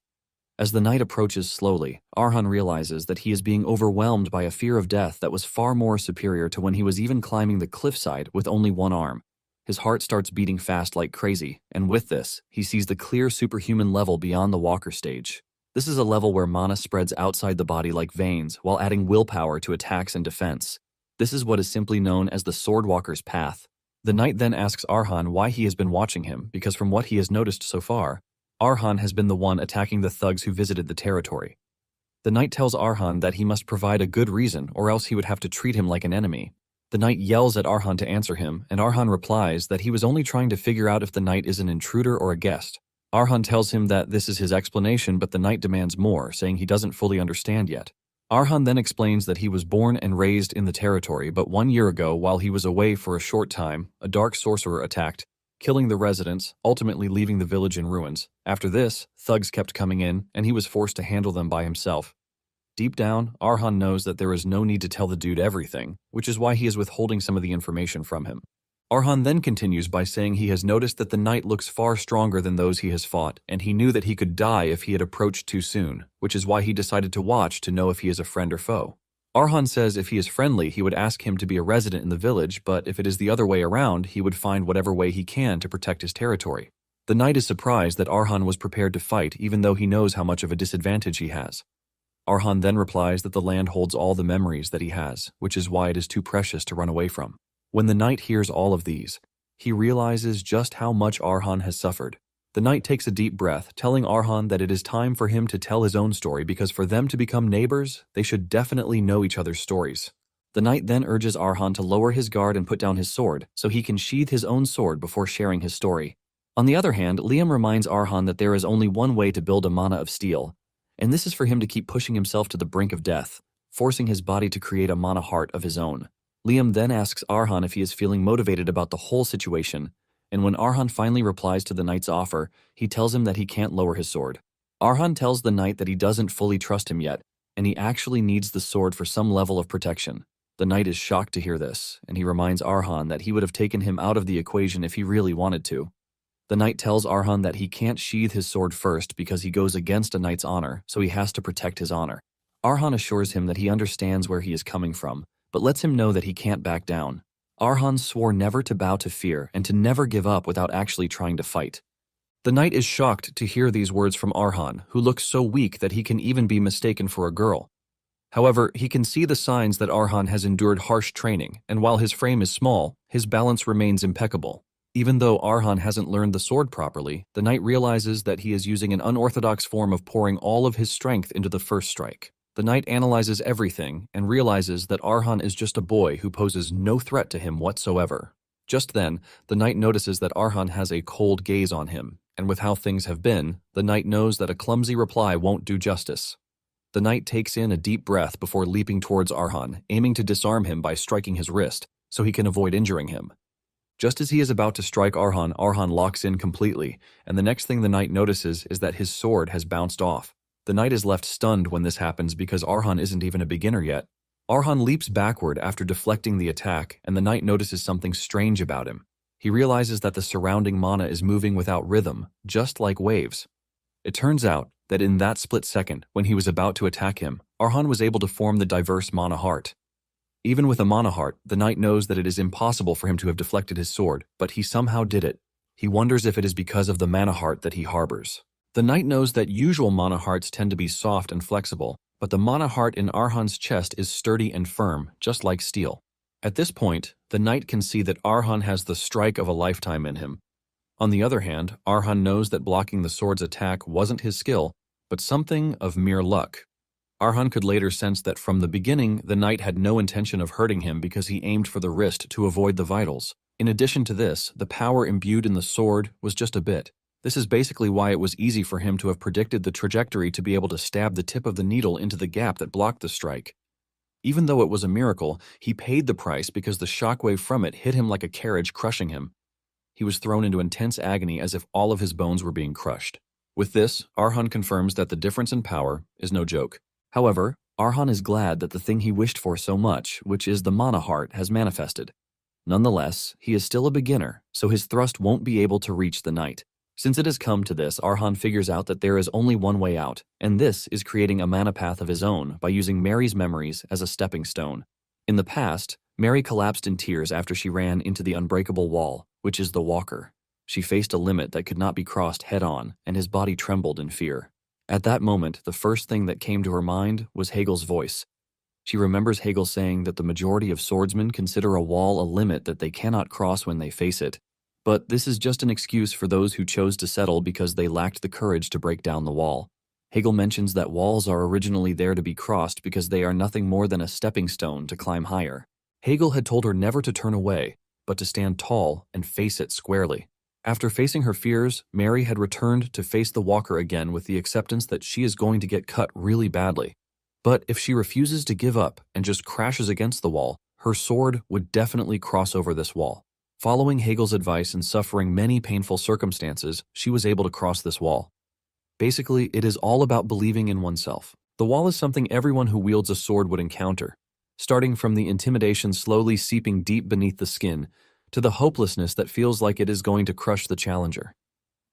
[SPEAKER 1] As the knight approaches slowly, Arhan realizes that he is being overwhelmed by a fear of death that was far more superior to when he was even climbing the cliffside with only one arm. His heart starts beating fast like crazy, and with this, he sees the clear superhuman level beyond the walker stage. This is a level where mana spreads outside the body like veins, while adding willpower to attacks and defense. This is what is simply known as the Swordwalker's path. The knight then asks Arhan why he has been watching him, because from what he has noticed so far, Arhan has been the one attacking the thugs who visited the territory. The knight tells Arhan that he must provide a good reason, or else he would have to treat him like an enemy. The knight yells at Arhan to answer him, and Arhan replies that he was only trying to figure out if the knight is an intruder or a guest. Arhan tells him that this is his explanation, but the knight demands more, saying he doesn't fully understand yet. Arhan then explains that he was born and raised in the territory, but 1 year ago, while he was away for a short time, a dark sorcerer attacked, killing the residents, ultimately leaving the village in ruins. After this, thugs kept coming in, and he was forced to handle them by himself. Deep down, Arhan knows that there is no need to tell the dude everything, which is why he is withholding some of the information from him. Arhan then continues by saying he has noticed that the knight looks far stronger than those he has fought, and he knew that he could die if he had approached too soon, which is why he decided to watch to know if he is a friend or foe. Arhan says if he is friendly, he would ask him to be a resident in the village, but if it is the other way around, he would find whatever way he can to protect his territory. The knight is surprised that Arhan was prepared to fight, even though he knows how much of a disadvantage he has. Arhan then replies that the land holds all the memories that he has, which is why it is too precious to run away from. When the knight hears all of these, he realizes just how much Arhan has suffered. The knight takes a deep breath, telling Arhan that it is time for him to tell his own story because for them to become neighbors, they should definitely know each other's stories. The knight then urges Arhan to lower his guard and put down his sword so he can sheath his own sword before sharing his story. On the other hand, Liam reminds Arhan that there is only one way to build a mana of steel, and this is for him to keep pushing himself to the brink of death, forcing his body to create a mana heart of his own. Liam then asks Arhan if he is feeling motivated about the whole situation, and when Arhan finally replies to the knight's offer, he tells him that he can't lower his sword. Arhan tells the knight that he doesn't fully trust him yet, and he actually needs the sword for some level of protection. The knight is shocked to hear this, and he reminds Arhan that he would have taken him out of the equation if he really wanted to. The knight tells Arhan that he can't sheathe his sword first because he goes against a knight's honor, so he has to protect his honor. Arhan assures him that he understands where he is coming from, but lets him know that he can't back down. Arhan swore never to bow to fear and to never give up without actually trying to fight. The knight is shocked to hear these words from Arhan, who looks so weak that he can even be mistaken for a girl. However, he can see the signs that Arhan has endured harsh training, and while his frame is small, his balance remains impeccable. Even though Arhan hasn't learned the sword properly, the knight realizes that he is using an unorthodox form of pouring all of his strength into the first strike. The knight analyzes everything and realizes that Arhan is just a boy who poses no threat to him whatsoever. Just then, the knight notices that Arhan has a cold gaze on him, and with how things have been, the knight knows that a clumsy reply won't do justice. The knight takes in a deep breath before leaping towards Arhan, aiming to disarm him by striking his wrist, so he can avoid injuring him. Just as he is about to strike Arhan, Arhan locks in completely, and the next thing the knight notices is that his sword has bounced off. The knight is left stunned when this happens because Arhan isn't even a beginner yet. Arhan leaps backward after deflecting the attack, and the knight notices something strange about him. He realizes that the surrounding mana is moving without rhythm, just like waves. It turns out that in that split second, when he was about to attack him, Arhan was able to form the diverse mana heart. Even with a mana heart, the knight knows that it is impossible for him to have deflected his sword, but he somehow did it. He wonders if it is because of the mana heart that he harbors. The knight knows that usual mana hearts tend to be soft and flexible, but the mana heart in Arhan's chest is sturdy and firm, just like steel. At this point, the knight can see that Arhan has the strike of a lifetime in him. On the other hand, Arhan knows that blocking the sword's attack wasn't his skill, but something of mere luck. Arhan could later sense that from the beginning, the knight had no intention of hurting him because he aimed for the wrist to avoid the vitals. In addition to this, the power imbued in the sword was just a bit. This is basically why it was easy for him to have predicted the trajectory to be able to stab the tip of the needle into the gap that blocked the strike. Even though it was a miracle, he paid the price because the shockwave from it hit him like a carriage, crushing him. He was thrown into intense agony as if all of his bones were being crushed. With this, Arhan confirms that the difference in power is no joke. However, Arhan is glad that the thing he wished for so much, which is the mana heart, has manifested. Nonetheless, he is still a beginner, so his thrust won't be able to reach the knight. Since it has come to this, Arhan figures out that there is only one way out, and this is creating a mana path of his own by using Mary's memories as a stepping stone. In the past, Mary collapsed in tears after she ran into the unbreakable wall, which is the walker. She faced a limit that could not be crossed head-on, and his body trembled in fear. At that moment, the first thing that came to her mind was Hegel's voice. She remembers Hegel saying that the majority of swordsmen consider a wall a limit that they cannot cross when they face it. But this is just an excuse for those who chose to settle because they lacked the courage to break down the wall. Hegel mentions that walls are originally there to be crossed because they are nothing more than a stepping stone to climb higher. Hegel had told her never to turn away, but to stand tall and face it squarely. After facing her fears, Mary had returned to face the walker again with the acceptance that she is going to get cut really badly. But if she refuses to give up and just crashes against the wall, her sword would definitely cross over this wall. Following Hegel's advice and suffering many painful circumstances, she was able to cross this wall. Basically, it is all about believing in oneself. The wall is something everyone who wields a sword would encounter, starting from the intimidation slowly seeping deep beneath the skin, to the hopelessness that feels like it is going to crush the challenger.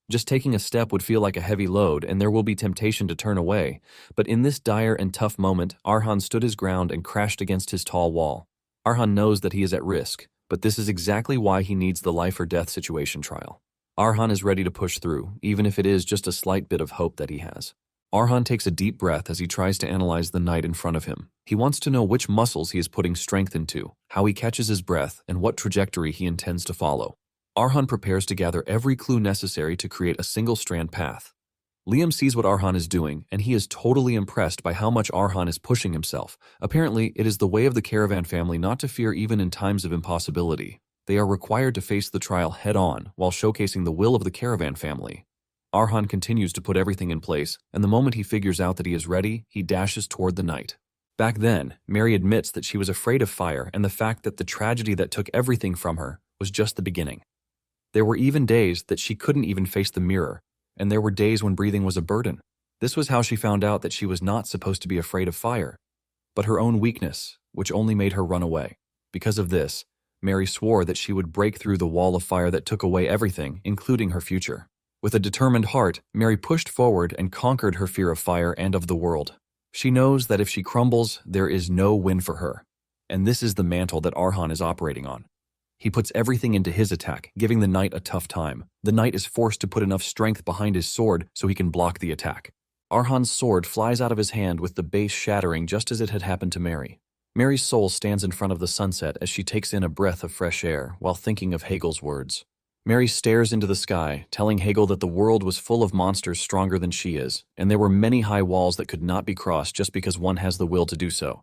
[SPEAKER 1] Just taking a step would feel like a heavy load, and there will be temptation to turn away, but in this dire and tough moment, Arhan stood his ground and crashed against his tall wall. Arhan knows that he is at risk, but this is exactly why he needs the life-or-death situation trial. Arhan is ready to push through, even if it is just a slight bit of hope that he has. Arhan takes a deep breath as he tries to analyze the knight in front of him. He wants to know which muscles he is putting strength into, how he catches his breath, and what trajectory he intends to follow. Arhan prepares to gather every clue necessary to create a single-strand path. Liam sees what Arhan is doing, and he is totally impressed by how much Arhan is pushing himself. Apparently, it is the way of the Caravan family not to fear even in times of impossibility. They are required to face the trial head-on while showcasing the will of the Caravan family. Arhan continues to put everything in place, and the moment he figures out that he is ready, he dashes toward the knight. Back then, Mary admits that she was afraid of fire and the fact that the tragedy that took everything from her was just the beginning. There were even days that she couldn't even face the mirror, and there were days when breathing was a burden. This was how she found out that she was not supposed to be afraid of fire, but her own weakness, which only made her run away. Because of this, Mary swore that she would break through the wall of fire that took away everything, including her future. With a determined heart, Mary pushed forward and conquered her fear of fire and of the world. She knows that if she crumbles, there is no win for her. And this is the mantle that Arhan is operating on. He puts everything into his attack, giving the knight a tough time. The knight is forced to put enough strength behind his sword so he can block the attack. Arhan's sword flies out of his hand with the base shattering just as it had happened to Mary. Mary's soul stands in front of the sunset as she takes in a breath of fresh air while thinking of Hegel's words. Mary stares into the sky, telling Hegel that the world was full of monsters stronger than she is, and there were many high walls that could not be crossed just because one has the will to do so.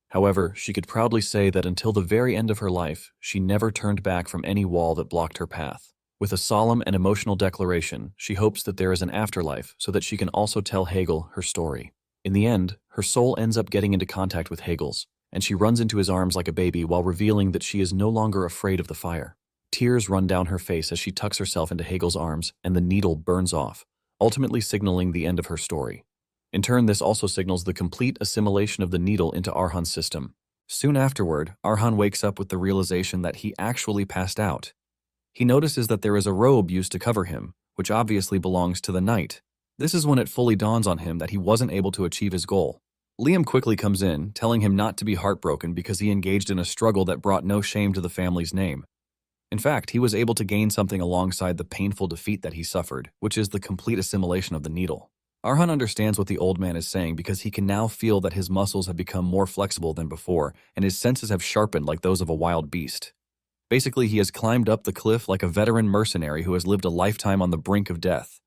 [SPEAKER 1] However, she could proudly say that until the very end of her life, she never turned back from any wall that blocked her path. With a solemn and emotional declaration, she hopes that there is an afterlife so that she can also tell Hegel her story. In the end, her soul ends up getting into contact with Hegel's, and she runs into his arms like a baby while revealing that she is no longer afraid of the fire. Tears run down her face as she tucks herself into Hegel's arms, and the needle burns off, ultimately signaling the end of her story. In turn, this also signals the complete assimilation of the needle into Arhan's system. Soon afterward, Arhan wakes up with the realization that he actually passed out. He notices that there is a robe used to cover him, which obviously belongs to the knight. This is when it fully dawns on him that he wasn't able to achieve his goal. Liam quickly comes in, telling him not to be heartbroken because he engaged in a struggle that brought no shame to the family's name. In fact, he was able to gain something alongside the painful defeat that he suffered, which is the complete assimilation of the needle. Arhan understands what the old man is saying because he can now feel that his muscles have become more flexible than before, and his senses have sharpened like those of a wild beast. Basically, he has climbed up the cliff like a veteran mercenary who has lived a lifetime on the brink of death.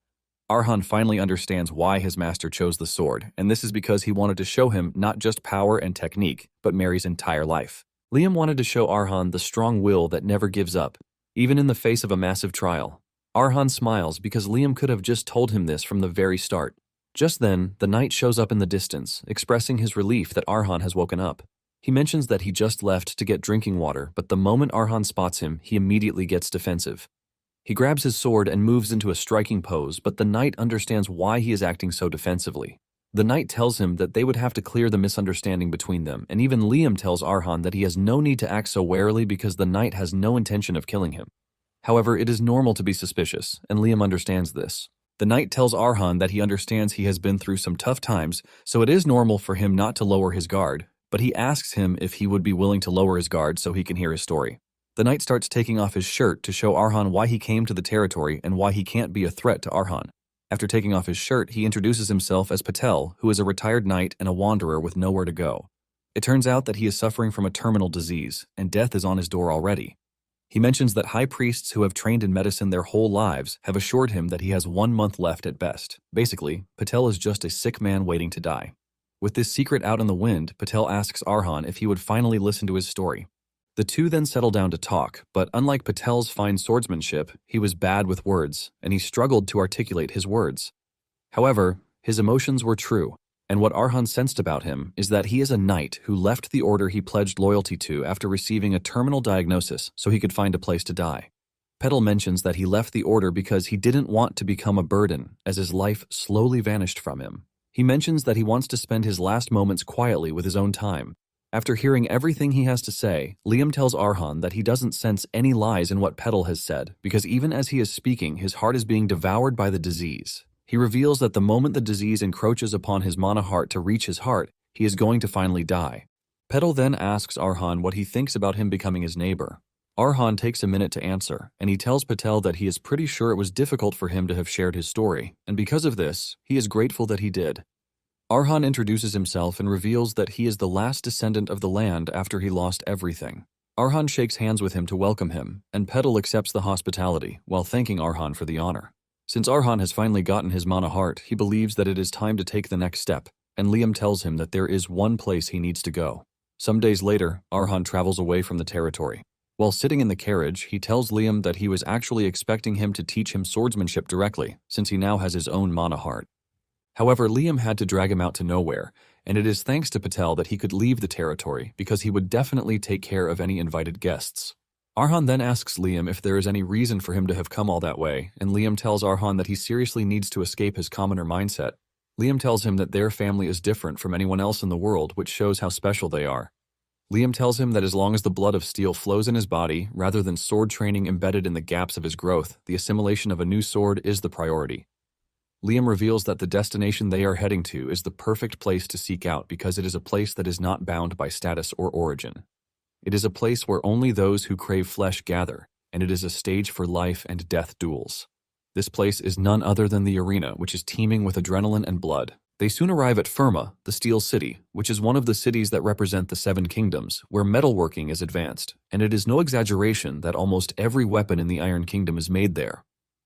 [SPEAKER 1] Arhan finally understands why his master chose the sword, and this is because he wanted to show him not just power and technique, but Mary's entire life. Liam wanted to show Arhan the strong will that never gives up, even in the face of a massive trial. Arhan smiles because Liam could have just told him this from the very start. Just then, the knight shows up in the distance, expressing his relief that Arhan has woken up. He mentions that he just left to get drinking water, but the moment Arhan spots him, he immediately gets defensive. He grabs his sword and moves into a striking pose, but the knight understands why he is acting so defensively. The knight tells him that they would have to clear the misunderstanding between them, and even Liam tells Arhan that he has no need to act so warily because the knight has no intention of killing him. However, it is normal to be suspicious, and Liam understands this. The knight tells Arhan that he understands he has been through some tough times, so it is normal for him not to lower his guard, but he asks him if he would be willing to lower his guard so he can hear his story. The knight starts taking off his shirt to show Arhan why he came to the territory and why he can't be a threat to Arhan. After taking off his shirt, he introduces himself as Patel, who is a retired knight and a wanderer with nowhere to go. It turns out that he is suffering from a terminal disease, and death is on his door already. He mentions that high priests who have trained in medicine their whole lives have assured him that he has 1 month left at best. Basically, Patel is just a sick man waiting to die. With this secret out in the wind, Patel asks Arhan if he would finally listen to his story. The two then settle down to talk, but unlike Patel's fine swordsmanship, he was bad with words, and he struggled to articulate his words. However, his emotions were true, and what Arhan sensed about him is that he is a knight who left the order he pledged loyalty to after receiving a terminal diagnosis so he could find a place to die. Petal mentions that he left the order because he didn't want to become a burden as his life slowly vanished from him. He mentions that he wants to spend his last moments quietly with his own time. After hearing everything he has to say, Liam tells Arhan that he doesn't sense any lies in what Petal has said, because even as he is speaking, his heart is being devoured by the disease. He reveals that the moment the disease encroaches upon his mana heart to reach his heart, he is going to finally die. Petal then asks Arhan what he thinks about him becoming his neighbor. Arhan takes a minute to answer, and he tells Patel that he is pretty sure it was difficult for him to have shared his story, and because of this, he is grateful that he did. Arhan introduces himself and reveals that he is the last descendant of the land after he lost everything. Arhan shakes hands with him to welcome him, and Petal accepts the hospitality while thanking Arhan for the honor. Since Arhan has finally gotten his mana heart, he believes that it is time to take the next step, and Liam tells him that there is one place he needs to go. Some days later, Arhan travels away from the territory. While sitting in the carriage, he tells Liam that he was actually expecting him to teach him swordsmanship directly, since he now has his own mana heart. However, Liam had to drag him out to nowhere, and it is thanks to Patel that he could leave the territory because he would definitely take care of any invited guests. Arhan then asks Liam if there is any reason for him to have come all that way, and Liam tells Arhan that he seriously needs to escape his commoner mindset. Liam tells him that their family is different from anyone else in the world, which shows how special they are. Liam tells him that as long as the blood of steel flows in his body, rather than sword training embedded in the gaps of his growth, the assimilation of a new sword is the priority. Liam reveals that the destination they are heading to is the perfect place to seek out because it is a place that is not bound by status or origin. It is a place where only those who crave flesh gather, and it is a stage for life and death duels. This place is none other than the arena, which is teeming with adrenaline and blood. They soon arrive at Firma, the Steel City, which is one of the cities that represent the Seven Kingdoms, where metalworking is advanced, and it is no exaggeration that almost every weapon in the Iron Kingdom is made there.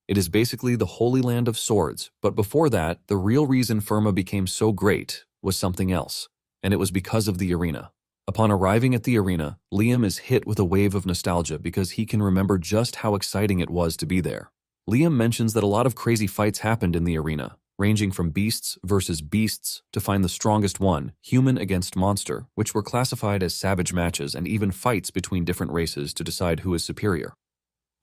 [SPEAKER 1] It is basically the Holy Land of Swords, but before that, the real reason Firma became so great was something else, and it was because of the arena. Upon arriving at the arena, Liam is hit with a wave of nostalgia because he can remember just how exciting it was to be there. Liam mentions that a lot of crazy fights happened in the arena, ranging from beasts versus beasts to find the strongest one, human against monster, which were classified as savage matches and even fights between different races to decide who is superior.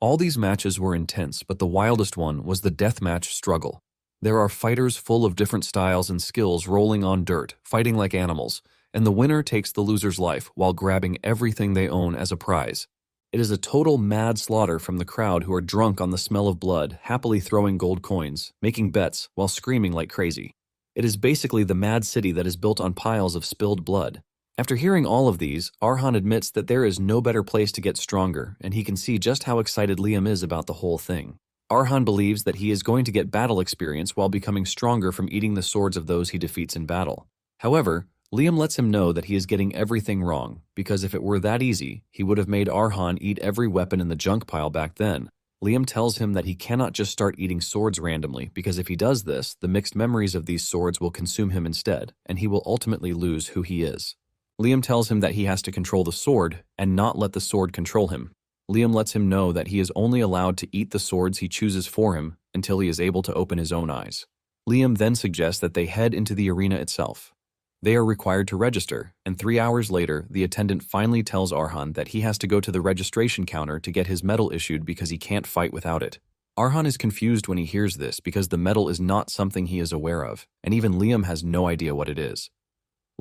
[SPEAKER 1] All these matches were intense, but the wildest one was the deathmatch struggle. There are fighters full of different styles and skills rolling on dirt, fighting like animals, and the winner takes the loser's life while grabbing everything they own as a prize. It is a total mad slaughter from the crowd who are drunk on the smell of blood, happily throwing gold coins, making bets, while screaming like crazy. It is basically the mad city that is built on piles of spilled blood. After hearing all of these, Arhan admits that there is no better place to get stronger, and he can see just how excited Liam is about the whole thing. Arhan believes that he is going to get battle experience while becoming stronger from eating the swords of those he defeats in battle. However, Liam lets him know that he is getting everything wrong, because if it were that easy, he would have made Arhan eat every weapon in the junk pile back then. Liam tells him that he cannot just start eating swords randomly, because if he does this, the mixed memories of these swords will consume him instead, and he will ultimately lose who he is. Liam tells him that he has to control the sword, and not let the sword control him. Liam lets him know that he is only allowed to eat the swords he chooses for him until he is able to open his own eyes. Liam then suggests that they head into the arena itself. They are required to register, and 3 hours later, the attendant finally tells Arhan that he has to go to the registration counter to get his medal issued because he can't fight without it. Arhan is confused when he hears this because the medal is not something he is aware of, and even Liam has no idea what it is.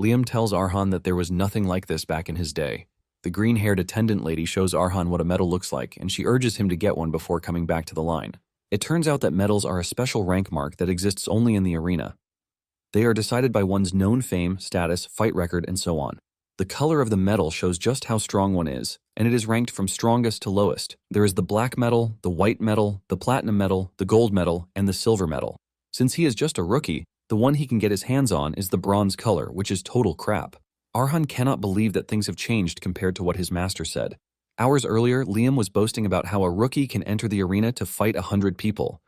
[SPEAKER 1] Liam tells Arhan that there was nothing like this back in his day. The green-haired attendant lady shows Arhan what a medal looks like, and she urges him to get one before coming back to the line. It turns out that medals are a special rank mark that exists only in the arena. They are decided by one's known fame, status, fight record, and so on. The color of the medal shows just how strong one is, and it is ranked from strongest to lowest. There is the black medal, the white medal, the platinum medal, the gold medal, and the silver medal. Since he is just a rookie, the one he can get his hands on is the bronze color, which is total crap. Arhan cannot believe that things have changed compared to what his master said. Hours earlier, Liam was boasting about how a rookie can enter the arena to fight 100 people.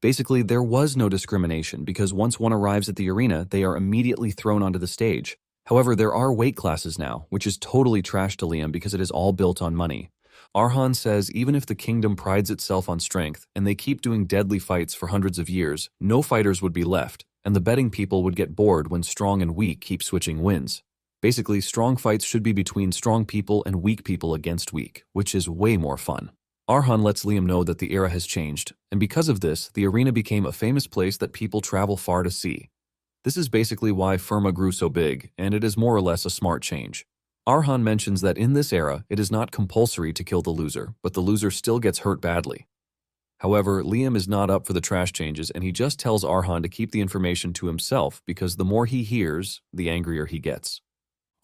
[SPEAKER 1] Basically, there was no discrimination because once one arrives at the arena, they are immediately thrown onto the stage. However, there are weight classes now, which is totally trash to Liam because it is all built on money. Arhan says even if the kingdom prides itself on strength and they keep doing deadly fights for hundreds of years, no fighters would be left, and the betting people would get bored when strong and weak keep switching wins. Basically, strong fights should be between strong people and weak people against weak, which is way more fun. Arhan lets Liam know that the era has changed, and because of this, the arena became a famous place that people travel far to see. This is basically why Firma grew so big, and it is more or less a smart change. Arhan mentions that in this era, it is not compulsory to kill the loser, but the loser still gets hurt badly. However, Liam is not up for the trash changes, and he just tells Arhan to keep the information to himself because the more he hears, the angrier he gets.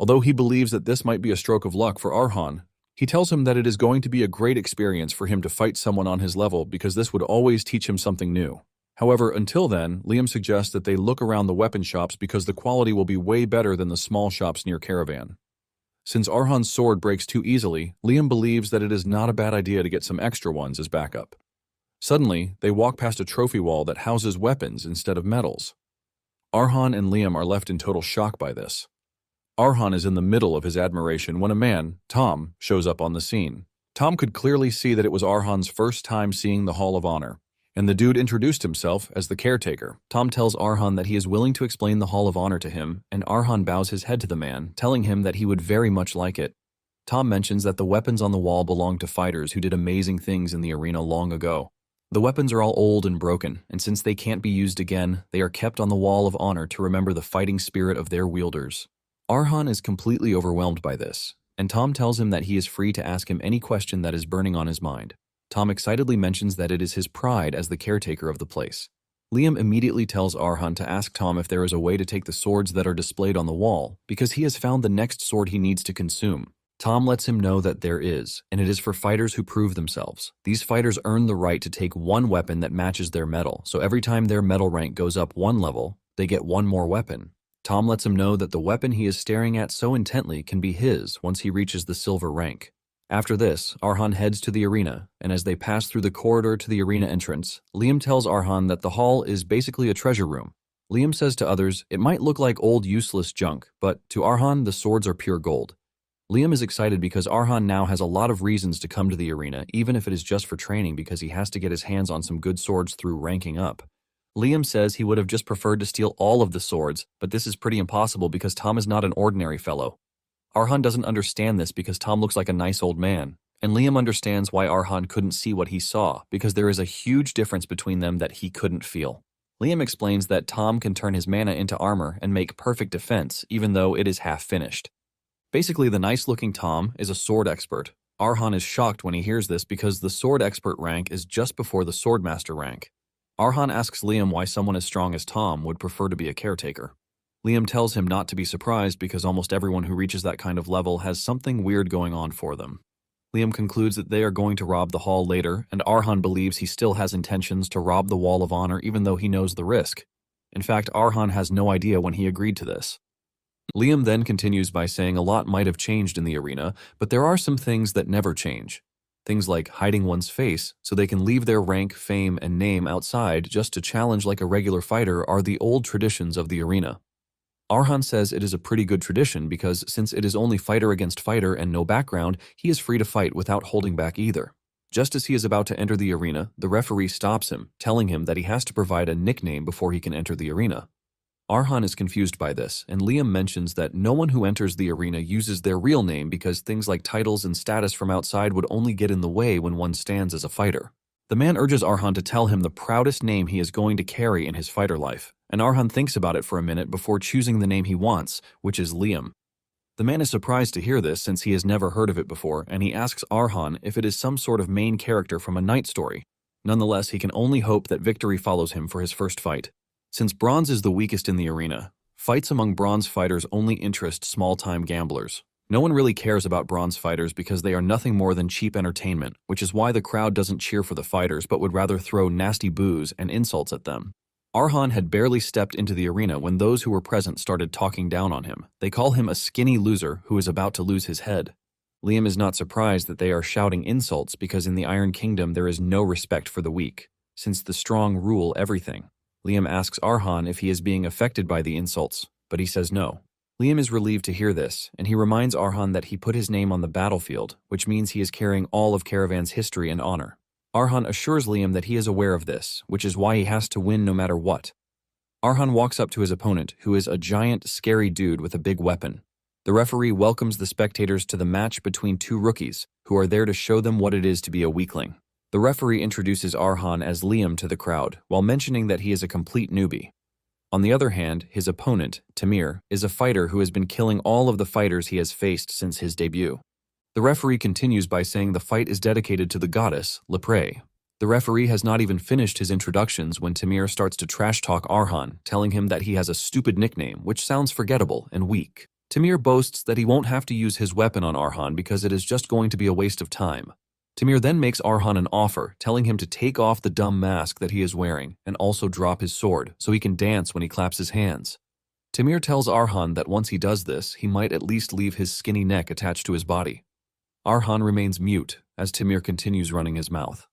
[SPEAKER 1] Although he believes that this might be a stroke of luck for Arhan, he tells him that it is going to be a great experience for him to fight someone on his level because this would always teach him something new. However, until then, Liam suggests that they look around the weapon shops because the quality will be way better than the small shops near Caravan. Since Arhan's sword breaks too easily, Liam believes that it is not a bad idea to get some extra ones as backup. Suddenly, they walk past a trophy wall that houses weapons instead of medals. Arhan and Liam are left in total shock by this. Arhan is in the middle of his admiration when a man, Tom, shows up on the scene. Tom could clearly see that it was Arhan's first time seeing the Hall of Honor, and the dude introduced himself as the caretaker. Tom tells Arhan that he is willing to explain the Hall of Honor to him, and Arhan bows his head to the man, telling him that he would very much like it. Tom mentions that the weapons on the wall belong to fighters who did amazing things in the arena long ago. The weapons are all old and broken, and since they can't be used again, they are kept on the Wall of Honor to remember the fighting spirit of their wielders. Arhan is completely overwhelmed by this, and Tom tells him that he is free to ask him any question that is burning on his mind. Tom excitedly mentions that it is his pride as the caretaker of the place. Liam immediately tells Arhan to ask Tom if there is a way to take the swords that are displayed on the wall, because he has found the next sword he needs to consume. Tom lets him know that there is, and it is for fighters who prove themselves. These fighters earn the right to take one weapon that matches their medal, so every time their medal rank goes up one level, they get one more weapon. Tom lets him know that the weapon he is staring at so intently can be his once he reaches the silver rank. After this, Arhan heads to the arena, and as they pass through the corridor to the arena entrance, Liam tells Arhan that the hall is basically a treasure room. Liam says to others, it might look like old useless junk, but to Arhan, the swords are pure gold. Liam is excited because Arhan now has a lot of reasons to come to the arena, even if it is just for training because he has to get his hands on some good swords through ranking up. Liam says he would have just preferred to steal all of the swords, but this is pretty impossible because Tom is not an ordinary fellow. Arhan doesn't understand this because Tom looks like a nice old man, and Liam understands why Arhan couldn't see what he saw because there is a huge difference between them that he couldn't feel. Liam explains that Tom can turn his mana into armor and make perfect defense even though it is half finished. Basically, the nice-looking Tom is a sword expert. Arhan is shocked when he hears this because the sword expert rank is just before the Swordmaster rank. Arhan asks Liam why someone as strong as Tom would prefer to be a caretaker. Liam tells him not to be surprised because almost everyone who reaches that kind of level has something weird going on for them. Liam concludes that they are going to rob the hall later, and Arhan believes he still has intentions to rob the Wall of Honor even though he knows the risk. In fact, Arhan has no idea when he agreed to this. Liam then continues by saying a lot might have changed in the arena, but there are some things that never change. Things like hiding one's face so they can leave their rank, fame, and name outside just to challenge like a regular fighter are the old traditions of the arena. Arhan says it is a pretty good tradition because since it is only fighter against fighter and no background, he is free to fight without holding back either. Just as he is about to enter the arena, the referee stops him, telling him that he has to provide a nickname before he can enter the arena. Arhan is confused by this, and Liam mentions that no one who enters the arena uses their real name because things like titles and status from outside would only get in the way when one stands as a fighter. The man urges Arhan to tell him the proudest name he is going to carry in his fighter life, and Arhan thinks about it for a minute before choosing the name he wants, which is Liam. The man is surprised to hear this since he has never heard of it before, and he asks Arhan if it is some sort of main character from a night story. Nonetheless, he can only hope that victory follows him for his first fight. Since bronze is the weakest in the arena, fights among bronze fighters only interest small-time gamblers. No one really cares about bronze fighters because they are nothing more than cheap entertainment, which is why the crowd doesn't cheer for the fighters but would rather throw nasty boos and insults at them. Arhan had barely stepped into the arena when those who were present started talking down on him. They call him a skinny loser who is about to lose his head. Liam is not surprised that they are shouting insults because in the Iron Kingdom there is no respect for the weak, since the strong rule everything. Liam asks Arhan if he is being affected by the insults, but he says no. Liam is relieved to hear this, and he reminds Arhan that he put his name on the battlefield, which means he is carrying all of Caravan's history and honor. Arhan assures Liam that he is aware of this, which is why he has to win no matter what. Arhan walks up to his opponent, who is a giant, scary dude with a big weapon. The referee welcomes the spectators to the match between two rookies, who are there to show them what it is to be a weakling. The referee introduces Arhan as Liam to the crowd, while mentioning that he is a complete newbie. On the other hand, his opponent, Tamir, is a fighter who has been killing all of the fighters he has faced since his debut. The referee continues by saying the fight is dedicated to the goddess, Lepre. The referee has not even finished his introductions when Tamir starts to trash-talk Arhan, telling him that he has a stupid nickname, which sounds forgettable and weak. Tamir boasts that he won't have to use his weapon on Arhan because it is just going to be a waste of time. Tamir then makes Arhan an offer, telling him to take off the dumb mask that he is wearing and also drop his sword so he can dance when he claps his hands. Tamir tells Arhan that once he does this, he might at least leave his skinny neck attached to his body. Arhan remains mute as Tamir continues running his mouth.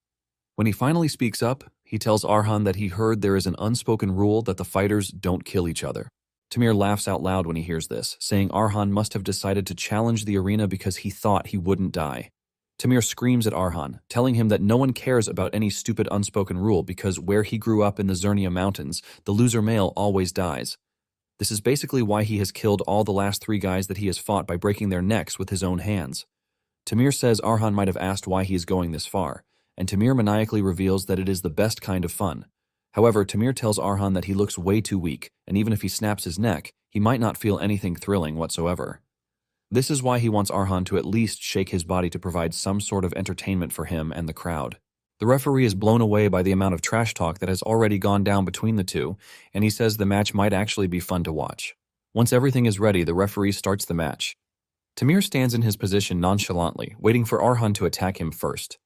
[SPEAKER 1] When he finally speaks up, he tells Arhan that he heard there is an unspoken rule that the fighters don't kill each other. Tamir laughs out loud when he hears this, saying Arhan must have decided to challenge the arena because he thought he wouldn't die. Tamir screams at Arhan, telling him that no one cares about any stupid unspoken rule because where he grew up in the Zernia Mountains, the loser male always dies. This is basically why he has killed all the last 3 guys that he has fought by breaking their necks with his own hands. Tamir says Arhan might have asked why he is going this far, and Tamir maniacally reveals that it is the best kind of fun. However, Tamir tells Arhan that he looks way too weak, and even if he snaps his neck, he might not feel anything thrilling whatsoever. This is why he wants Arhan to at least shake his body to provide some sort of entertainment for him and the crowd. The referee is blown away by the amount of trash talk that has already gone down between the two, and he says the match might actually be fun to watch. Once everything is ready, the referee starts the match. Tamir stands in his position nonchalantly, waiting for Arhan to attack him first.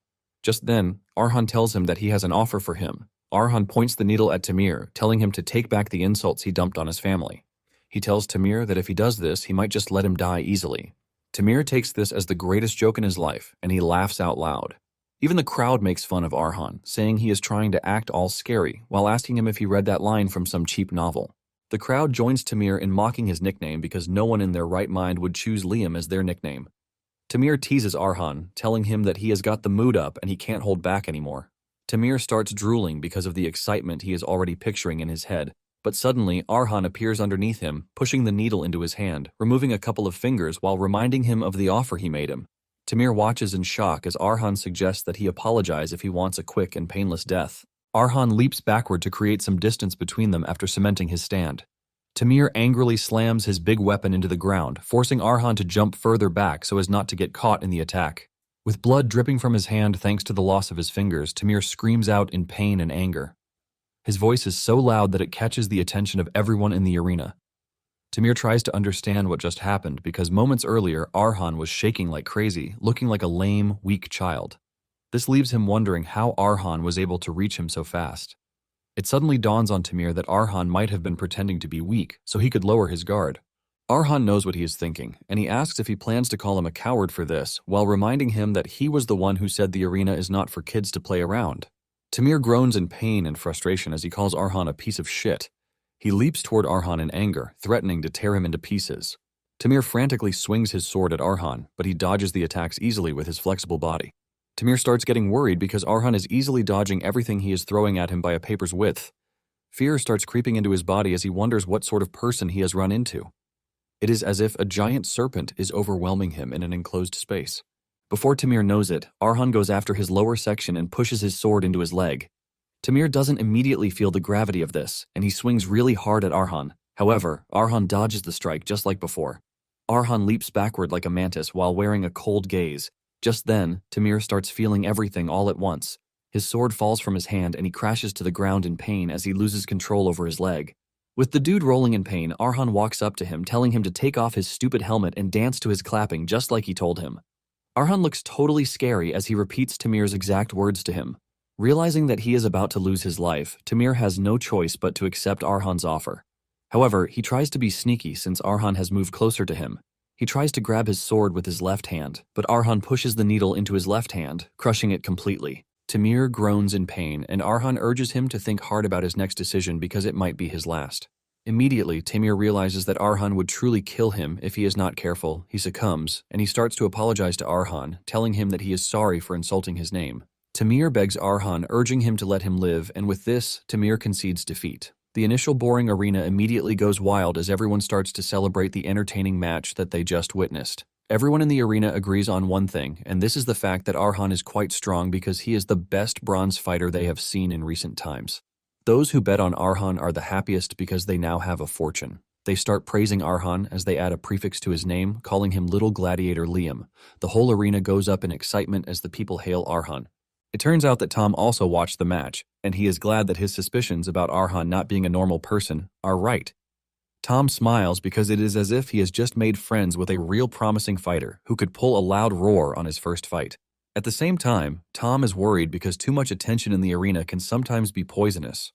[SPEAKER 1] Just then, Arhan tells him that he has an offer for him. Arhan points the needle at Tamir, telling him to take back the insults he dumped on his family. He tells Tamir that if he does this, he might just let him die easily. Tamir takes this as the greatest joke in his life, and he laughs out loud. Even the crowd makes fun of Arhan, saying he is trying to act all scary, while asking him if he read that line from some cheap novel. The crowd joins Tamir in mocking his nickname because no one in their right mind would choose Liam as their nickname. Tamir teases Arhan, telling him that he has got the mood up and he can't hold back anymore. Tamir starts drooling because of the excitement he is already picturing in his head, but suddenly Arhan appears underneath him, pushing the needle into his hand, removing a couple of fingers while reminding him of the offer he made him. Tamir watches in shock as Arhan suggests that he apologize if he wants a quick and painless death. Arhan leaps backward to create some distance between them after cementing his stand. Tamir angrily slams his big weapon into the ground, forcing Arhan to jump further back so as not to get caught in the attack. With blood dripping from his hand thanks to the loss of his fingers, Tamir screams out in pain and anger. His voice is so loud that it catches the attention of everyone in the arena. Tamir tries to understand what just happened because moments earlier, Arhan was shaking like crazy, looking like a lame, weak child. This leaves him wondering how Arhan was able to reach him so fast. It suddenly dawns on Tamir that Arhan might have been pretending to be weak so he could lower his guard. Arhan knows what he is thinking, and he asks if he plans to call him a coward for this, while reminding him that he was the one who said the arena is not for kids to play around. Tamir groans in pain and frustration as he calls Arhan a piece of shit. He leaps toward Arhan in anger, threatening to tear him into pieces. Tamir frantically swings his sword at Arhan, but he dodges the attacks easily with his flexible body. Tamir starts getting worried because Arhan is easily dodging everything he is throwing at him by a paper's width. Fear starts creeping into his body as he wonders what sort of person he has run into. It is as if a giant serpent is overwhelming him in an enclosed space. Before Tamir knows it, Arhan goes after his lower section and pushes his sword into his leg. Tamir doesn't immediately feel the gravity of this, and he swings really hard at Arhan. However, Arhan dodges the strike just like before. Arhan leaps backward like a mantis while wearing a cold gaze. Just then, Tamir starts feeling everything all at once. His sword falls from his hand and he crashes to the ground in pain as he loses control over his leg. With the dude rolling in pain, Arhan walks up to him, telling him to take off his stupid helmet and dance to his clapping just like he told him. Arhan looks totally scary as he repeats Tamir's exact words to him. Realizing that he is about to lose his life, Tamir has no choice but to accept Arhan's offer. However, he tries to be sneaky since Arhan has moved closer to him. He tries to grab his sword with his left hand, but Arhan pushes the needle into his left hand, crushing it completely. Tamir groans in pain, and Arhan urges him to think hard about his next decision because it might be his last. Immediately, Tamir realizes that Arhan would truly kill him if he is not careful. He succumbs, and he starts to apologize to Arhan, telling him that he is sorry for insulting his name. Tamir begs Arhan, urging him to let him live, and with this, Tamir concedes defeat. The initial boring arena immediately goes wild as everyone starts to celebrate the entertaining match that they just witnessed. Everyone in the arena agrees on one thing, and this is the fact that Arhan is quite strong because he is the best bronze fighter they have seen in recent times. Those who bet on Arhan are the happiest because they now have a fortune. They start praising Arhan as they add a prefix to his name, calling him Little Gladiator Liam. The whole arena goes up in excitement as the people hail Arhan. It turns out that Tom also watched the match, and he is glad that his suspicions about Arhan not being a normal person are right. Tom smiles because it is as if he has just made friends with a real promising fighter who could pull a loud roar on his first fight. At the same time, Tom is worried because too much attention in the arena can sometimes be poisonous.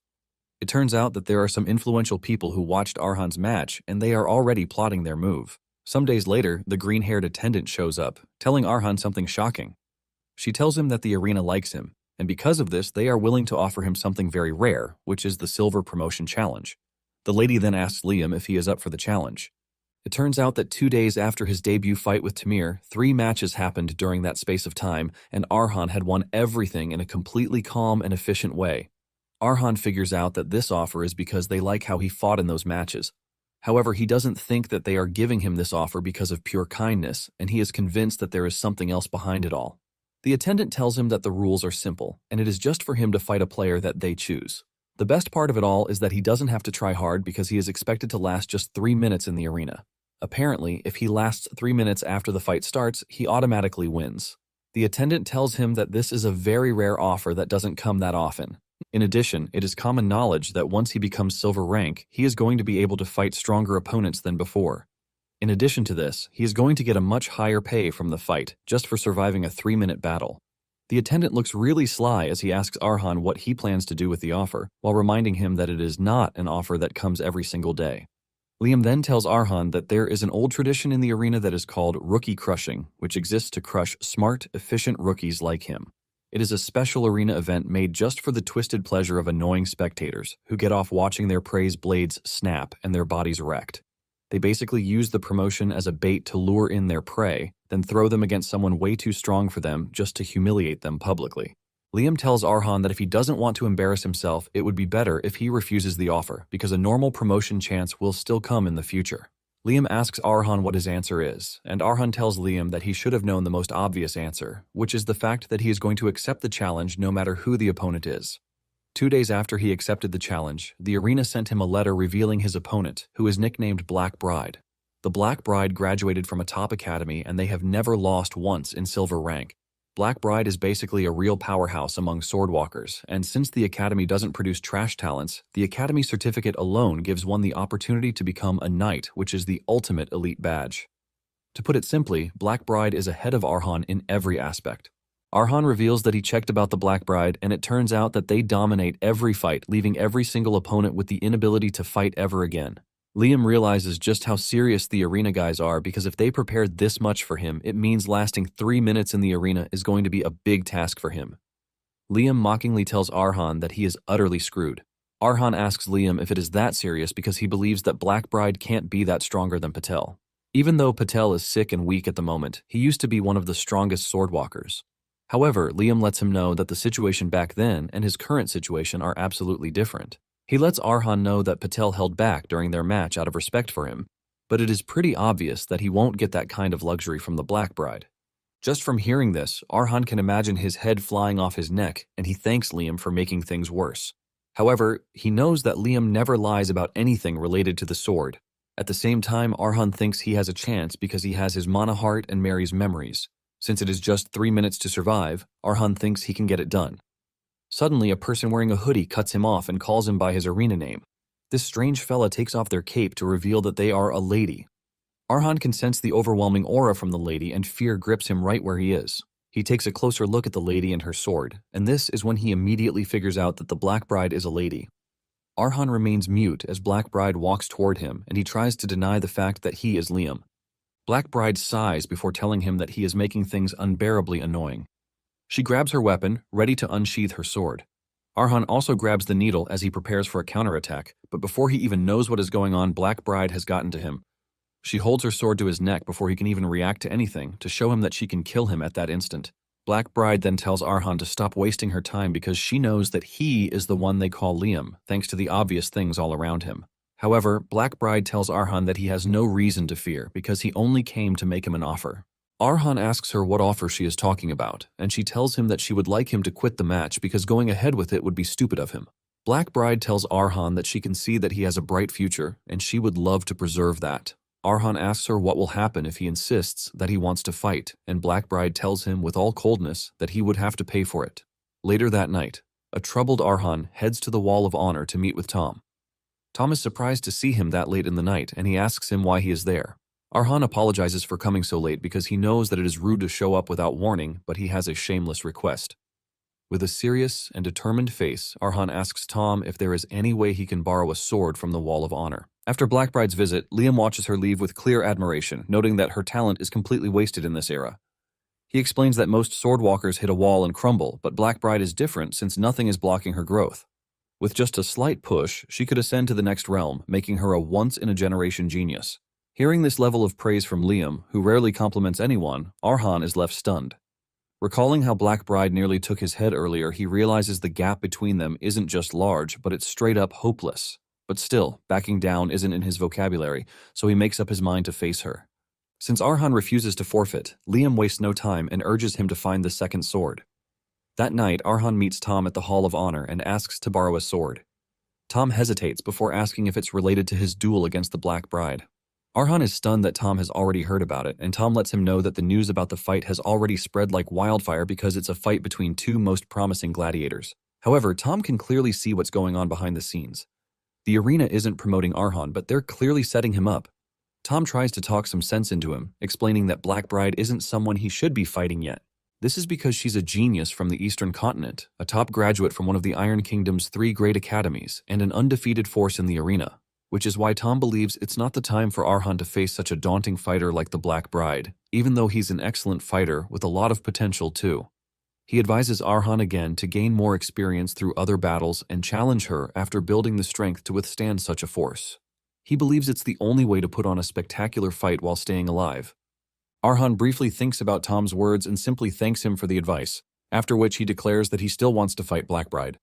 [SPEAKER 1] It turns out that there are some influential people who watched Arhan's match, and they are already plotting their move. Some days later, the green-haired attendant shows up, telling Arhan something shocking. She tells him that the arena likes him, and because of this, they are willing to offer him something very rare, which is the Silver Promotion Challenge. The lady then asks Liam if he is up for the challenge. It turns out that 2 days after his debut fight with Tamir, 3 matches happened during that space of time, and Arhan had won everything in a completely calm and efficient way. Arhan figures out that this offer is because they like how he fought in those matches. However, he doesn't think that they are giving him this offer because of pure kindness, and he is convinced that there is something else behind it all. The attendant tells him that the rules are simple, and it is just for him to fight a player that they choose. The best part of it all is that he doesn't have to try hard because he is expected to last just 3 minutes in the arena. Apparently, if he lasts 3 minutes after the fight starts, he automatically wins. The attendant tells him that this is a very rare offer that doesn't come that often. In addition, it is common knowledge that once he becomes silver rank, he is going to be able to fight stronger opponents than before. In addition to this, he is going to get a much higher pay from the fight, just for surviving a 3-minute battle. The attendant looks really sly as he asks Arhan what he plans to do with the offer, while reminding him that it is not an offer that comes every single day. Liam then tells Arhan that there is an old tradition in the arena that is called rookie crushing, which exists to crush smart, efficient rookies like him. It is a special arena event made just for the twisted pleasure of annoying spectators, who get off watching their prey's blades snap and their bodies wrecked. They basically use the promotion as a bait to lure in their prey, then throw them against someone way too strong for them just to humiliate them publicly. Liam tells Arhan that if he doesn't want to embarrass himself, it would be better if he refuses the offer, because a normal promotion chance will still come in the future. Liam asks Arhan what his answer is, and Arhan tells Liam that he should have known the most obvious answer, which is the fact that he is going to accept the challenge no matter who the opponent is. 2 days after he accepted the challenge, the arena sent him a letter revealing his opponent, who is nicknamed Black Bride. The Black Bride graduated from a top academy and they have never lost once in silver rank. Black Bride is basically a real powerhouse among swordwalkers, and since the academy doesn't produce trash talents, the academy certificate alone gives one the opportunity to become a knight, which is the ultimate elite badge. To put it simply, Black Bride is ahead of Arhan in every aspect. Arhan reveals that he checked about the Black Bride, and it turns out that they dominate every fight, leaving every single opponent with the inability to fight ever again. Liam realizes just how serious the arena guys are because if they prepared this much for him, it means lasting 3 minutes in the arena is going to be a big task for him. Liam mockingly tells Arhan that he is utterly screwed. Arhan asks Liam if it is that serious because he believes that Black Bride can't be that stronger than Patel. Even though Patel is sick and weak at the moment, he used to be one of the strongest swordwalkers. However, Liam lets him know that the situation back then and his current situation are absolutely different. He lets Arhan know that Patel held back during their match out of respect for him, but it is pretty obvious that he won't get that kind of luxury from the Black Bride. Just from hearing this, Arhan can imagine his head flying off his neck, and he thanks Liam for making things worse. However, he knows that Liam never lies about anything related to the sword. At the same time, Arhan thinks he has a chance because he has his Mana heart and Mary's memories. Since it is just 3 minutes to survive, Arhan thinks he can get it done. Suddenly, a person wearing a hoodie cuts him off and calls him by his arena name. This strange fella takes off their cape to reveal that they are a lady. Arhan can sense the overwhelming aura from the lady and fear grips him right where he is. He takes a closer look at the lady and her sword, and this is when he immediately figures out that the Black Bride is a lady. Arhan remains mute as Black Bride walks toward him, and he tries to deny the fact that he is Liam. Black Bride sighs before telling him that he is making things unbearably annoying. She grabs her weapon, ready to unsheath her sword. Arhan also grabs the needle as he prepares for a counterattack, but before he even knows what is going on, Black Bride has gotten to him. She holds her sword to his neck before he can even react to anything, to show him that she can kill him at that instant. Black Bride then tells Arhan to stop wasting her time because she knows that he is the one they call Liam, thanks to the obvious things all around him. However, Black Bride tells Arhan that he has no reason to fear because he only came to make him an offer. Arhan asks her what offer she is talking about, and she tells him that she would like him to quit the match because going ahead with it would be stupid of him. Black Bride tells Arhan that she can see that he has a bright future, and she would love to preserve that. Arhan asks her what will happen if he insists that he wants to fight, and Black Bride tells him with all coldness that he would have to pay for it. Later that night, a troubled Arhan heads to the Wall of Honor to meet with Tom. Tom is surprised to see him that late in the night, and he asks him why he is there. Arhan apologizes for coming so late because he knows that it is rude to show up without warning, but he has a shameless request. With a serious and determined face, Arhan asks Tom if there is any way he can borrow a sword from the Wall of Honor. After Blackbride's visit, Liam watches her leave with clear admiration, noting that her talent is completely wasted in this era. He explains that most swordwalkers hit a wall and crumble, but Blackbride is different since nothing is blocking her growth. With just a slight push, she could ascend to the next realm, making her a once-in-a-generation genius. Hearing this level of praise from Liam, who rarely compliments anyone, Arhan is left stunned. Recalling how Blackbride nearly took his head earlier, he realizes the gap between them isn't just large, but it's straight-up hopeless. But still, backing down isn't in his vocabulary, so he makes up his mind to face her. Since Arhan refuses to forfeit, Liam wastes no time and urges him to find the second sword. That night, Arhan meets Tom at the Hall of Honor and asks to borrow a sword. Tom hesitates before asking if it's related to his duel against the Black Bride. Arhan is stunned that Tom has already heard about it, and Tom lets him know that the news about the fight has already spread like wildfire because it's a fight between two most promising gladiators. However, Tom can clearly see what's going on behind the scenes. The arena isn't promoting Arhan, but they're clearly setting him up. Tom tries to talk some sense into him, explaining that Black Bride isn't someone he should be fighting yet. This is because she's a genius from the Eastern Continent, a top graduate from one of the Iron Kingdom's 3 great academies, and an undefeated force in the arena, which is why Tom believes it's not the time for Arhan to face such a daunting fighter like the Black Bride, even though he's an excellent fighter with a lot of potential too. He advises Arhan again to gain more experience through other battles and challenge her after building the strength to withstand such a force. He believes it's the only way to put on a spectacular fight while staying alive. Arhan briefly thinks about Tom's words and simply thanks him for the advice, after which he declares that he still wants to fight Black Bride.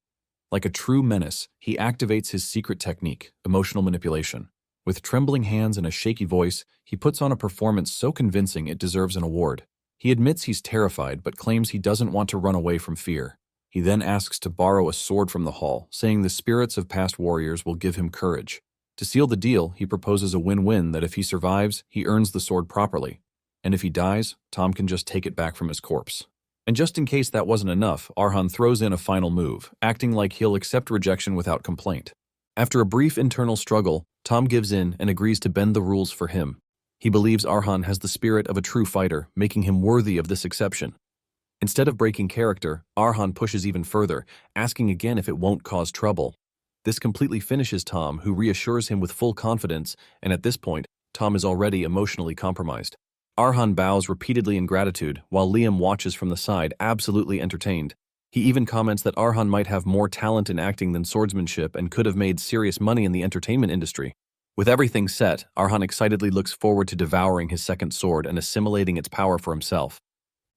[SPEAKER 1] Like a true menace, he activates his secret technique, emotional manipulation. With trembling hands and a shaky voice, he puts on a performance so convincing it deserves an award. He admits he's terrified, but claims he doesn't want to run away from fear. He then asks to borrow a sword from the hall, saying the spirits of past warriors will give him courage. To seal the deal, he proposes a win-win that if he survives, he earns the sword properly. And if he dies, Tom can just take it back from his corpse. And just in case that wasn't enough, Arhan throws in a final move, acting like he'll accept rejection without complaint. After a brief internal struggle, Tom gives in and agrees to bend the rules for him. He believes Arhan has the spirit of a true fighter, making him worthy of this exception. Instead of breaking character, Arhan pushes even further, asking again if it won't cause trouble. This completely finishes Tom, who reassures him with full confidence, and at this point, Tom is already emotionally compromised. Arhan bows repeatedly in gratitude, while Liam watches from the side, absolutely entertained. He even comments that Arhan might have more talent in acting than swordsmanship and could have made serious money in the entertainment industry. With everything set, Arhan excitedly looks forward to devouring his second sword and assimilating its power for himself.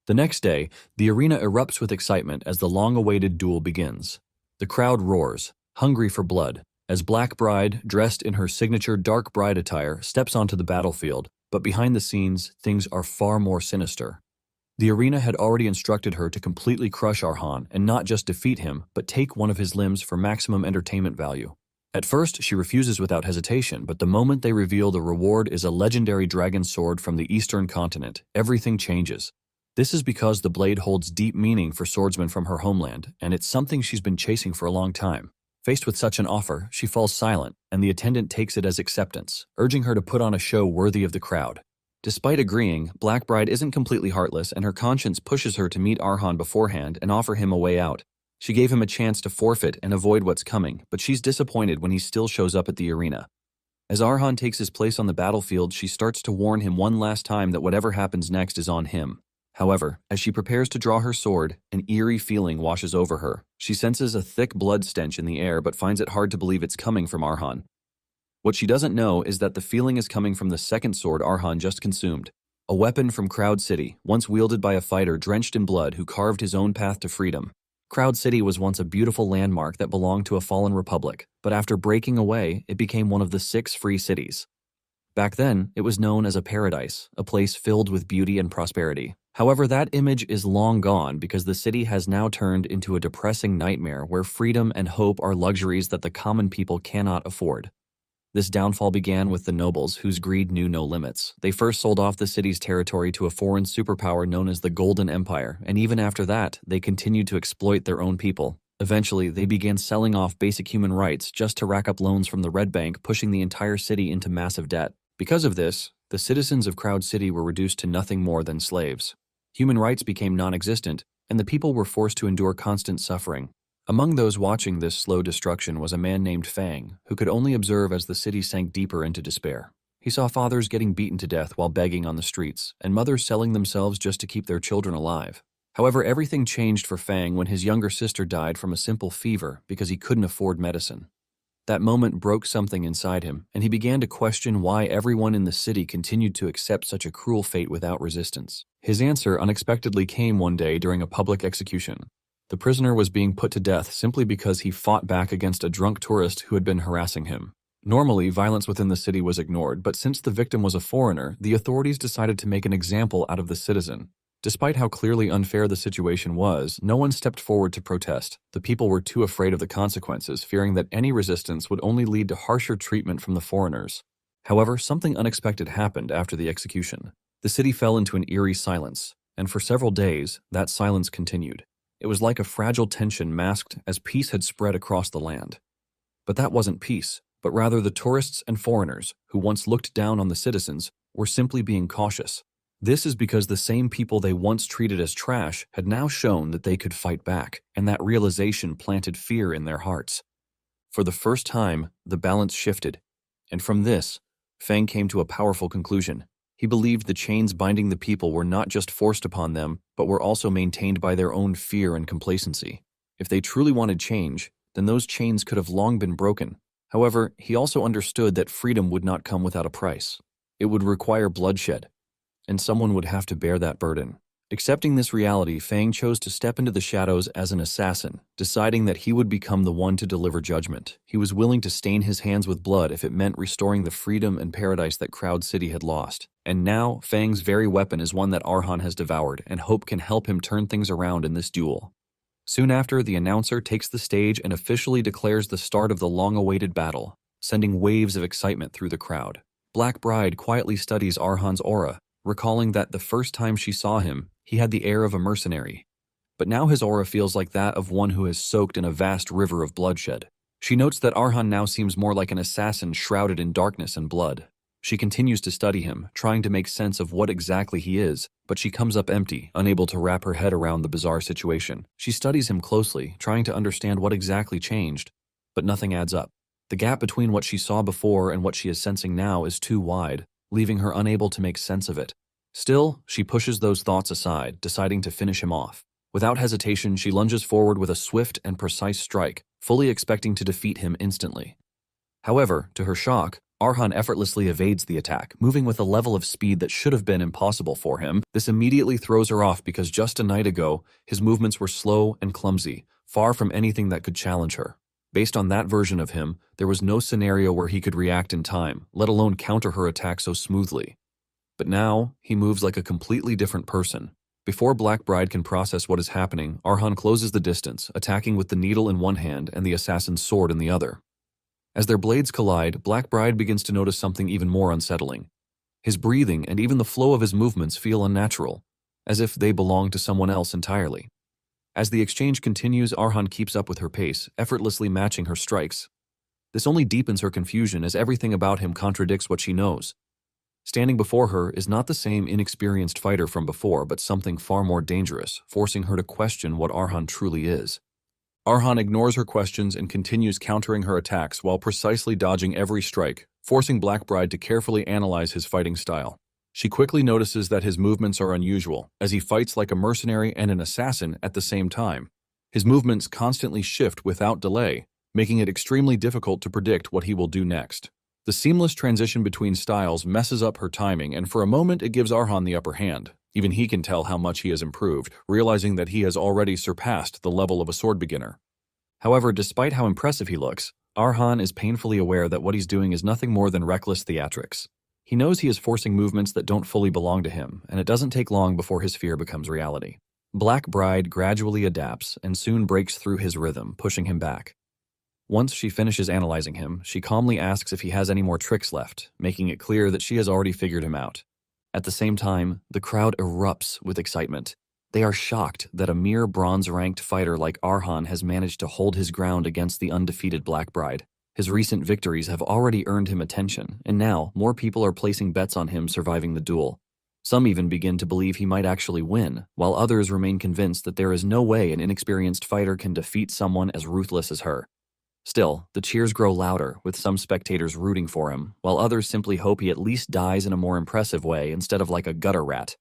[SPEAKER 1] The next day, the arena erupts with excitement as the long-awaited duel begins. The crowd roars, hungry for blood, as Black Bride, dressed in her signature dark bride attire, steps onto the battlefield, but behind the scenes, things are far more sinister. The arena had already instructed her to completely crush Arhan and not just defeat him, but take one of his limbs for maximum entertainment value. At first, she refuses without hesitation, but the moment they reveal the reward is a legendary dragon sword from the Eastern Continent, everything changes. This is because the blade holds deep meaning for swordsmen from her homeland, and it's something she's been chasing for a long time. Faced with such an offer, she falls silent, and the attendant takes it as acceptance, urging her to put on a show worthy of the crowd. Despite agreeing, Black Bride isn't completely heartless, and her conscience pushes her to meet Arhan beforehand and offer him a way out. She gave him a chance to forfeit and avoid what's coming, but she's disappointed when he still shows up at the arena. As Arhan takes his place on the battlefield, she starts to warn him one last time that whatever happens next is on him. However, as she prepares to draw her sword, an eerie feeling washes over her. She senses a thick blood stench in the air but finds it hard to believe it's coming from Arhan. What she doesn't know is that the feeling is coming from the second sword Arhan just consumed, a weapon from Crowd City, once wielded by a fighter drenched in blood who carved his own path to freedom. Crowd City was once a beautiful landmark that belonged to a fallen republic, but after breaking away, it became one of the 6 free cities. Back then, it was known as a paradise, a place filled with beauty and prosperity. However, that image is long gone because the city has now turned into a depressing nightmare where freedom and hope are luxuries that the common people cannot afford. This downfall began with the nobles, whose greed knew no limits. They first sold off the city's territory to a foreign superpower known as the Golden Empire, and even after that, they continued to exploit their own people. Eventually, they began selling off basic human rights just to rack up loans from the Red Bank, pushing the entire city into massive debt. Because of this, the citizens of Crowd City were reduced to nothing more than slaves. Human rights became non-existent, and the people were forced to endure constant suffering. Among those watching this slow destruction was a man named Fang, who could only observe as the city sank deeper into despair. He saw fathers getting beaten to death while begging on the streets, and mothers selling themselves just to keep their children alive. However, everything changed for Fang when his younger sister died from a simple fever because he couldn't afford medicine. That moment broke something inside him, and he began to question why everyone in the city continued to accept such a cruel fate without resistance. His answer unexpectedly came one day during a public execution. The prisoner was being put to death simply because he fought back against a drunk tourist who had been harassing him. Normally, violence within the city was ignored, but since the victim was a foreigner, the authorities decided to make an example out of the citizen. Despite how clearly unfair the situation was, no one stepped forward to protest. The people were too afraid of the consequences, fearing that any resistance would only lead to harsher treatment from the foreigners. However, something unexpected happened after the execution. The city fell into an eerie silence, and for several days, that silence continued. It was like a fragile tension masked as peace had spread across the land. But that wasn't peace, but rather the tourists and foreigners, who once looked down on the citizens, were simply being cautious. This is because the same people they once treated as trash had now shown that they could fight back, and that realization planted fear in their hearts. For the first time, the balance shifted, and from this, Fang came to a powerful conclusion. He believed the chains binding the people were not just forced upon them, but were also maintained by their own fear and complacency. If they truly wanted change, then those chains could have long been broken. However, he also understood that freedom would not come without a price. It would require bloodshed, and someone would have to bear that burden. Accepting this reality, Fang chose to step into the shadows as an assassin, deciding that he would become the one to deliver judgment. He was willing to stain his hands with blood if it meant restoring the freedom and paradise that Crowd City had lost. And now, Fang's very weapon is one that Arhan has devoured, and hope can help him turn things around in this duel. Soon after, the announcer takes the stage and officially declares the start of the long-awaited battle, sending waves of excitement through the crowd. Black Bride quietly studies Arhan's aura, recalling that the first time she saw him, he had the air of a mercenary. But now his aura feels like that of one who has soaked in a vast river of bloodshed. She notes that Arhan now seems more like an assassin shrouded in darkness and blood. She continues to study him, trying to make sense of what exactly he is, but she comes up empty, unable to wrap her head around the bizarre situation. She studies him closely, trying to understand what exactly changed, but nothing adds up. The gap between what she saw before and what she is sensing now is too wide, leaving her unable to make sense of it. Still, she pushes those thoughts aside, deciding to finish him off. Without hesitation, she lunges forward with a swift and precise strike, fully expecting to defeat him instantly. However, to her shock, Arhan effortlessly evades the attack, moving with a level of speed that should have been impossible for him. This immediately throws her off because just a night ago, his movements were slow and clumsy, far from anything that could challenge her. Based on that version of him, there was no scenario where he could react in time, let alone counter her attack so smoothly. But now, he moves like a completely different person. Before Black Bride can process what is happening, Arhan closes the distance, attacking with the needle in one hand and the assassin's sword in the other. As their blades collide, Black Bride begins to notice something even more unsettling. His breathing and even the flow of his movements feel unnatural, as if they belong to someone else entirely. As the exchange continues, Arhan keeps up with her pace, effortlessly matching her strikes. This only deepens her confusion as everything about him contradicts what she knows. Standing before her is not the same inexperienced fighter from before, but something far more dangerous, forcing her to question what Arhan truly is. Arhan ignores her questions and continues countering her attacks while precisely dodging every strike, forcing Black Bride to carefully analyze his fighting style. She quickly notices that his movements are unusual, as he fights like a mercenary and an assassin at the same time. His movements constantly shift without delay, making it extremely difficult to predict what he will do next. The seamless transition between styles messes up her timing, and for a moment it gives Arhan the upper hand. Even he can tell how much he has improved, realizing that he has already surpassed the level of a sword beginner. However, despite how impressive he looks, Arhan is painfully aware that what he's doing is nothing more than reckless theatrics. He knows he is forcing movements that don't fully belong to him, and it doesn't take long before his fear becomes reality. Black Bride gradually adapts and soon breaks through his rhythm, pushing him back. Once she finishes analyzing him, she calmly asks if he has any more tricks left, making it clear that she has already figured him out. At the same time, the crowd erupts with excitement. They are shocked that a mere bronze-ranked fighter like Arhan has managed to hold his ground against the undefeated Black Bride. His recent victories have already earned him attention, and now more people are placing bets on him surviving the duel. Some even begin to believe he might actually win, while others remain convinced that there is no way an inexperienced fighter can defeat someone as ruthless as her. Still, the cheers grow louder, with some spectators rooting for him, while others simply hope he at least dies in a more impressive way instead of like a gutter rat.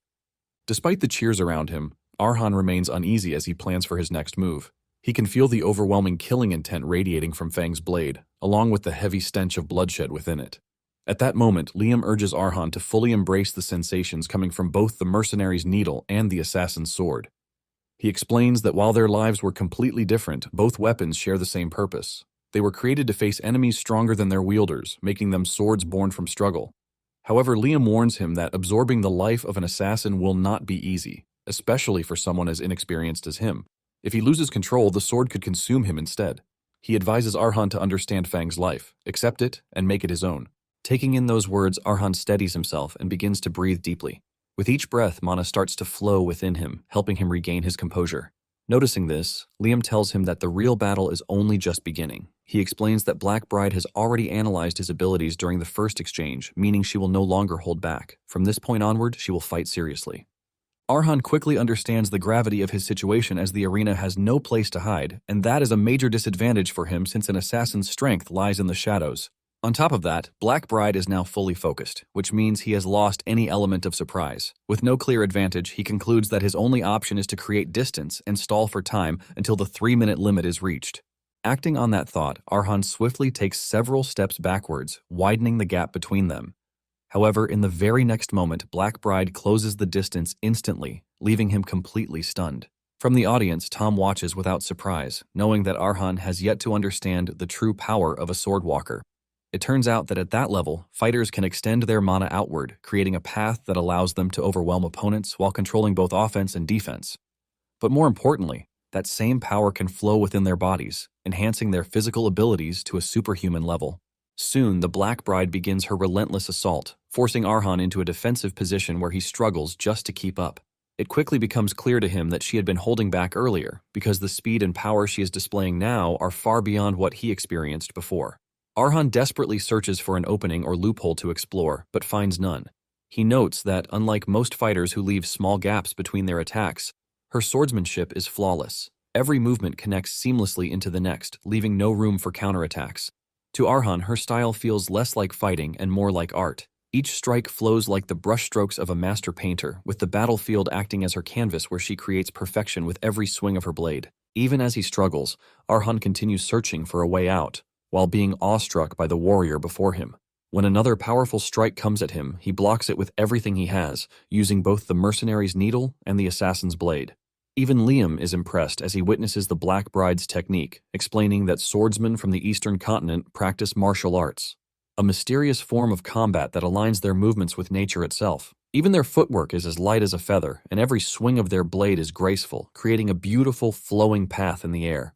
[SPEAKER 1] Despite the cheers around him, Arhan remains uneasy as he plans for his next move. He can feel the overwhelming killing intent radiating from Fang's blade, along with the heavy stench of bloodshed within it. At that moment, Liam urges Arhan to fully embrace the sensations coming from both the mercenary's needle and the assassin's sword. He explains that while their lives were completely different, both weapons share the same purpose. They were created to face enemies stronger than their wielders, making them swords born from struggle. However, Liam warns him that absorbing the life of an assassin will not be easy, especially for someone as inexperienced as him. If he loses control, the sword could consume him instead. He advises Arhan to understand Fang's life, accept it, and make it his own. Taking in those words, Arhan steadies himself and begins to breathe deeply. With each breath, mana starts to flow within him, helping him regain his composure. Noticing this, Liam tells him that the real battle is only just beginning. He explains that Black Bride has already analyzed his abilities during the first exchange, meaning she will no longer hold back. From this point onward, she will fight seriously. Arhan quickly understands the gravity of his situation as the arena has no place to hide, and that is a major disadvantage for him since an assassin's strength lies in the shadows. On top of that, Black Bride is now fully focused, which means he has lost any element of surprise. With no clear advantage, he concludes that his only option is to create distance and stall for time until the 3-minute limit is reached. Acting on that thought, Arhan swiftly takes several steps backwards, widening the gap between them. However, in the very next moment, Black Bride closes the distance instantly, leaving him completely stunned. From the audience, Tom watches without surprise, knowing that Arhan has yet to understand the true power of a swordwalker. It turns out that at that level, fighters can extend their mana outward, creating a path that allows them to overwhelm opponents while controlling both offense and defense. But more importantly, that same power can flow within their bodies, enhancing their physical abilities to a superhuman level. Soon, the Black Bride begins her relentless assault, forcing Arhan into a defensive position where he struggles just to keep up. It quickly becomes clear to him that she had been holding back earlier, because the speed and power she is displaying now are far beyond what he experienced before. Arhan desperately searches for an opening or loophole to explore, but finds none. He notes that, unlike most fighters who leave small gaps between their attacks, her swordsmanship is flawless. Every movement connects seamlessly into the next, leaving no room for counterattacks. To Arhan, her style feels less like fighting and more like art. Each strike flows like the brushstrokes of a master painter, with the battlefield acting as her canvas where she creates perfection with every swing of her blade. Even as he struggles, Arhan continues searching for a way out, while being awestruck by the warrior before him. When another powerful strike comes at him, he blocks it with everything he has, using both the mercenary's needle and the assassin's blade. Even Liam is impressed as he witnesses the Black Bride's technique, explaining that swordsmen from the Eastern continent practice martial arts, a mysterious form of combat that aligns their movements with nature itself. Even their footwork is as light as a feather, and every swing of their blade is graceful, creating a beautiful, flowing path in the air.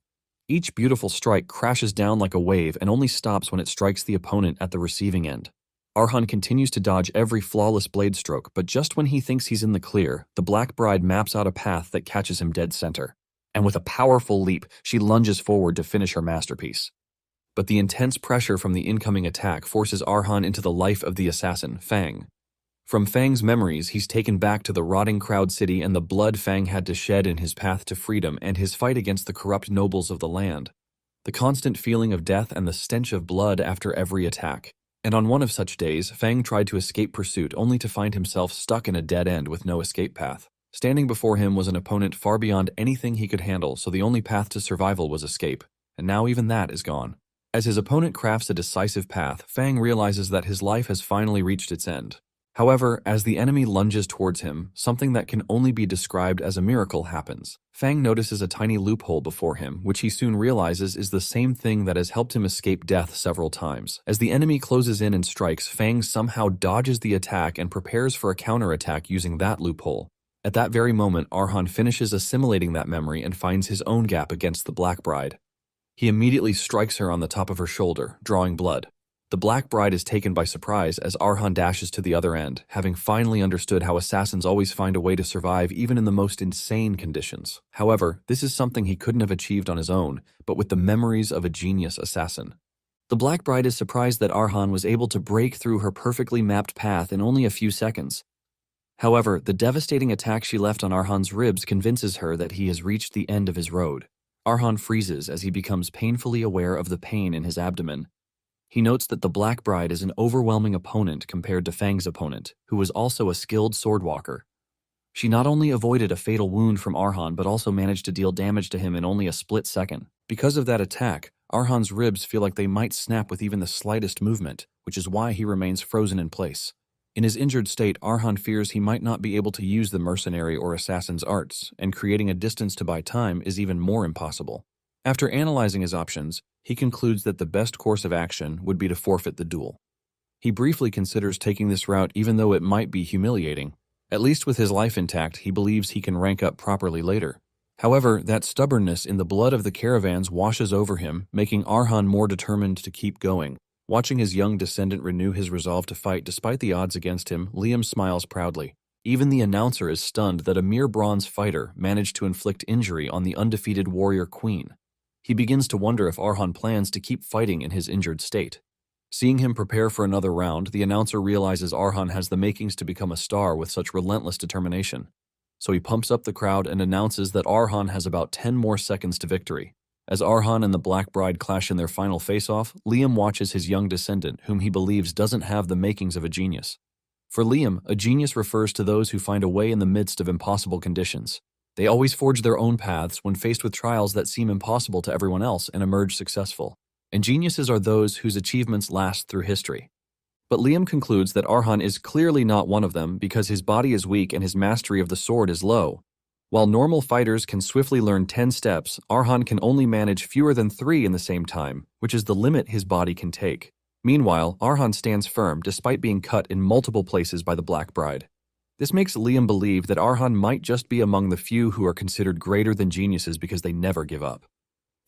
[SPEAKER 1] Each beautiful strike crashes down like a wave and only stops when it strikes the opponent at the receiving end. Arhan continues to dodge every flawless blade stroke, but just when he thinks he's in the clear, the Black Bride maps out a path that catches him dead center. And with a powerful leap, she lunges forward to finish her masterpiece. But the intense pressure from the incoming attack forces Arhan into the life of the assassin, Fang. From Fang's memories, he's taken back to the rotting Crowd City and the blood Fang had to shed in his path to freedom and his fight against the corrupt nobles of the land. The constant feeling of death and the stench of blood after every attack. And on one of such days, Fang tried to escape pursuit only to find himself stuck in a dead end with no escape path. Standing before him was an opponent far beyond anything he could handle, so the only path to survival was escape. And now even that is gone. As his opponent crafts a decisive path, Fang realizes that his life has finally reached its end. However, as the enemy lunges towards him, something that can only be described as a miracle happens. Fang notices a tiny loophole before him, which he soon realizes is the same thing that has helped him escape death several times. As the enemy closes in and strikes, Fang somehow dodges the attack and prepares for a counterattack using that loophole. At that very moment, Arhan finishes assimilating that memory and finds his own gap against the Black Bride. He immediately strikes her on the top of her shoulder, drawing blood. The Black Bride is taken by surprise as Arhan dashes to the other end, having finally understood how assassins always find a way to survive even in the most insane conditions. However, this is something he couldn't have achieved on his own, but with the memories of a genius assassin. The Black Bride is surprised that Arhan was able to break through her perfectly mapped path in only a few seconds. However, the devastating attack she left on Arhan's ribs convinces her that he has reached the end of his road. Arhan freezes as he becomes painfully aware of the pain in his abdomen. He notes that the Black Bride is an overwhelming opponent compared to Fang's opponent, who was also a skilled swordwalker. She not only avoided a fatal wound from Arhan but also managed to deal damage to him in only a split second. Because of that attack, Arhan's ribs feel like they might snap with even the slightest movement, which is why he remains frozen in place. In his injured state, Arhan fears he might not be able to use the mercenary or assassin's arts, and creating a distance to buy time is even more impossible. After analyzing his options, he concludes that the best course of action would be to forfeit the duel. He briefly considers taking this route even though it might be humiliating. At least with his life intact, he believes he can rank up properly later. However, that stubbornness in the blood of the caravans washes over him, making Arhan more determined to keep going. Watching his young descendant renew his resolve to fight despite the odds against him, Liam smiles proudly. Even the announcer is stunned that a mere bronze fighter managed to inflict injury on the undefeated warrior queen. He begins to wonder if Arhan plans to keep fighting in his injured state. Seeing him prepare for another round, the announcer realizes Arhan has the makings to become a star with such relentless determination. So he pumps up the crowd and announces that Arhan has about 10 more seconds to victory. As Arhan and the Black Bride clash in their final face-off, Liam watches his young descendant, whom he believes doesn't have the makings of a genius. For Liam, a genius refers to those who find a way in the midst of impossible conditions. They always forge their own paths when faced with trials that seem impossible to everyone else and emerge successful. And geniuses are those whose achievements last through history. But Liam concludes that Arhan is clearly not one of them because his body is weak and his mastery of the sword is low. While normal fighters can swiftly learn 10 steps, Arhan can only manage fewer than 3 in the same time, which is the limit his body can take. Meanwhile, Arhan stands firm despite being cut in multiple places by the Black Bride. This makes Liam believe that Arhan might just be among the few who are considered greater than geniuses because they never give up.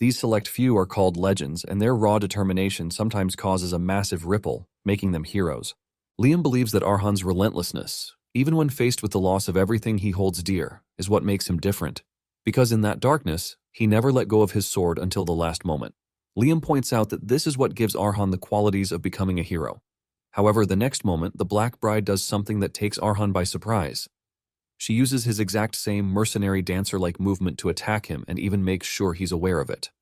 [SPEAKER 1] These select few are called legends, and their raw determination sometimes causes a massive ripple, making them heroes. Liam believes that Arhan's relentlessness, even when faced with the loss of everything he holds dear, is what makes him different. Because in that darkness, he never let go of his sword until the last moment. Liam points out that this is what gives Arhan the qualities of becoming a hero. However, the next moment, the Black Bride does something that takes Arhan by surprise. She uses his exact same mercenary dancer-like movement to attack him and even makes sure he's aware of it.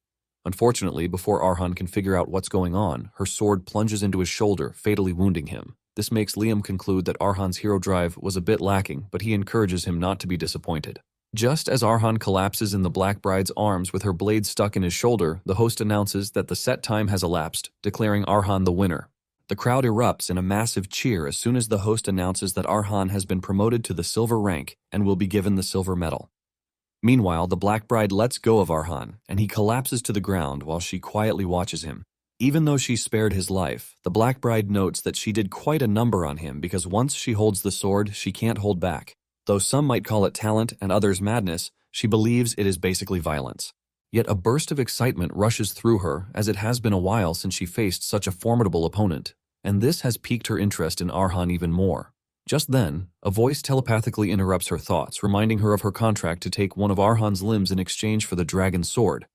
[SPEAKER 1] Unfortunately, before Arhan can figure out what's going on, her sword plunges into his shoulder, fatally wounding him. This makes Liam conclude that Arhan's hero drive was a bit lacking, but he encourages him not to be disappointed. Just as Arhan collapses in the Black Bride's arms with her blade stuck in his shoulder, the host announces that the set time has elapsed, declaring Arhan the winner. The crowd erupts in a massive cheer as soon as the host announces that Arhan has been promoted to the silver rank and will be given the silver medal. Meanwhile, the Black Bride lets go of Arhan, and he collapses to the ground while she quietly watches him. Even though she spared his life, the Black Bride notes that she did quite a number on him because once she holds the sword, she can't hold back. Though some might call it talent and others madness, she believes it is basically violence. Yet a burst of excitement rushes through her as it has been a while since she faced such a formidable opponent, and this has piqued her interest in Arhan even more. Just then, a voice telepathically interrupts her thoughts, reminding her of her contract to take one of Arhan's limbs in exchange for the dragon's sword.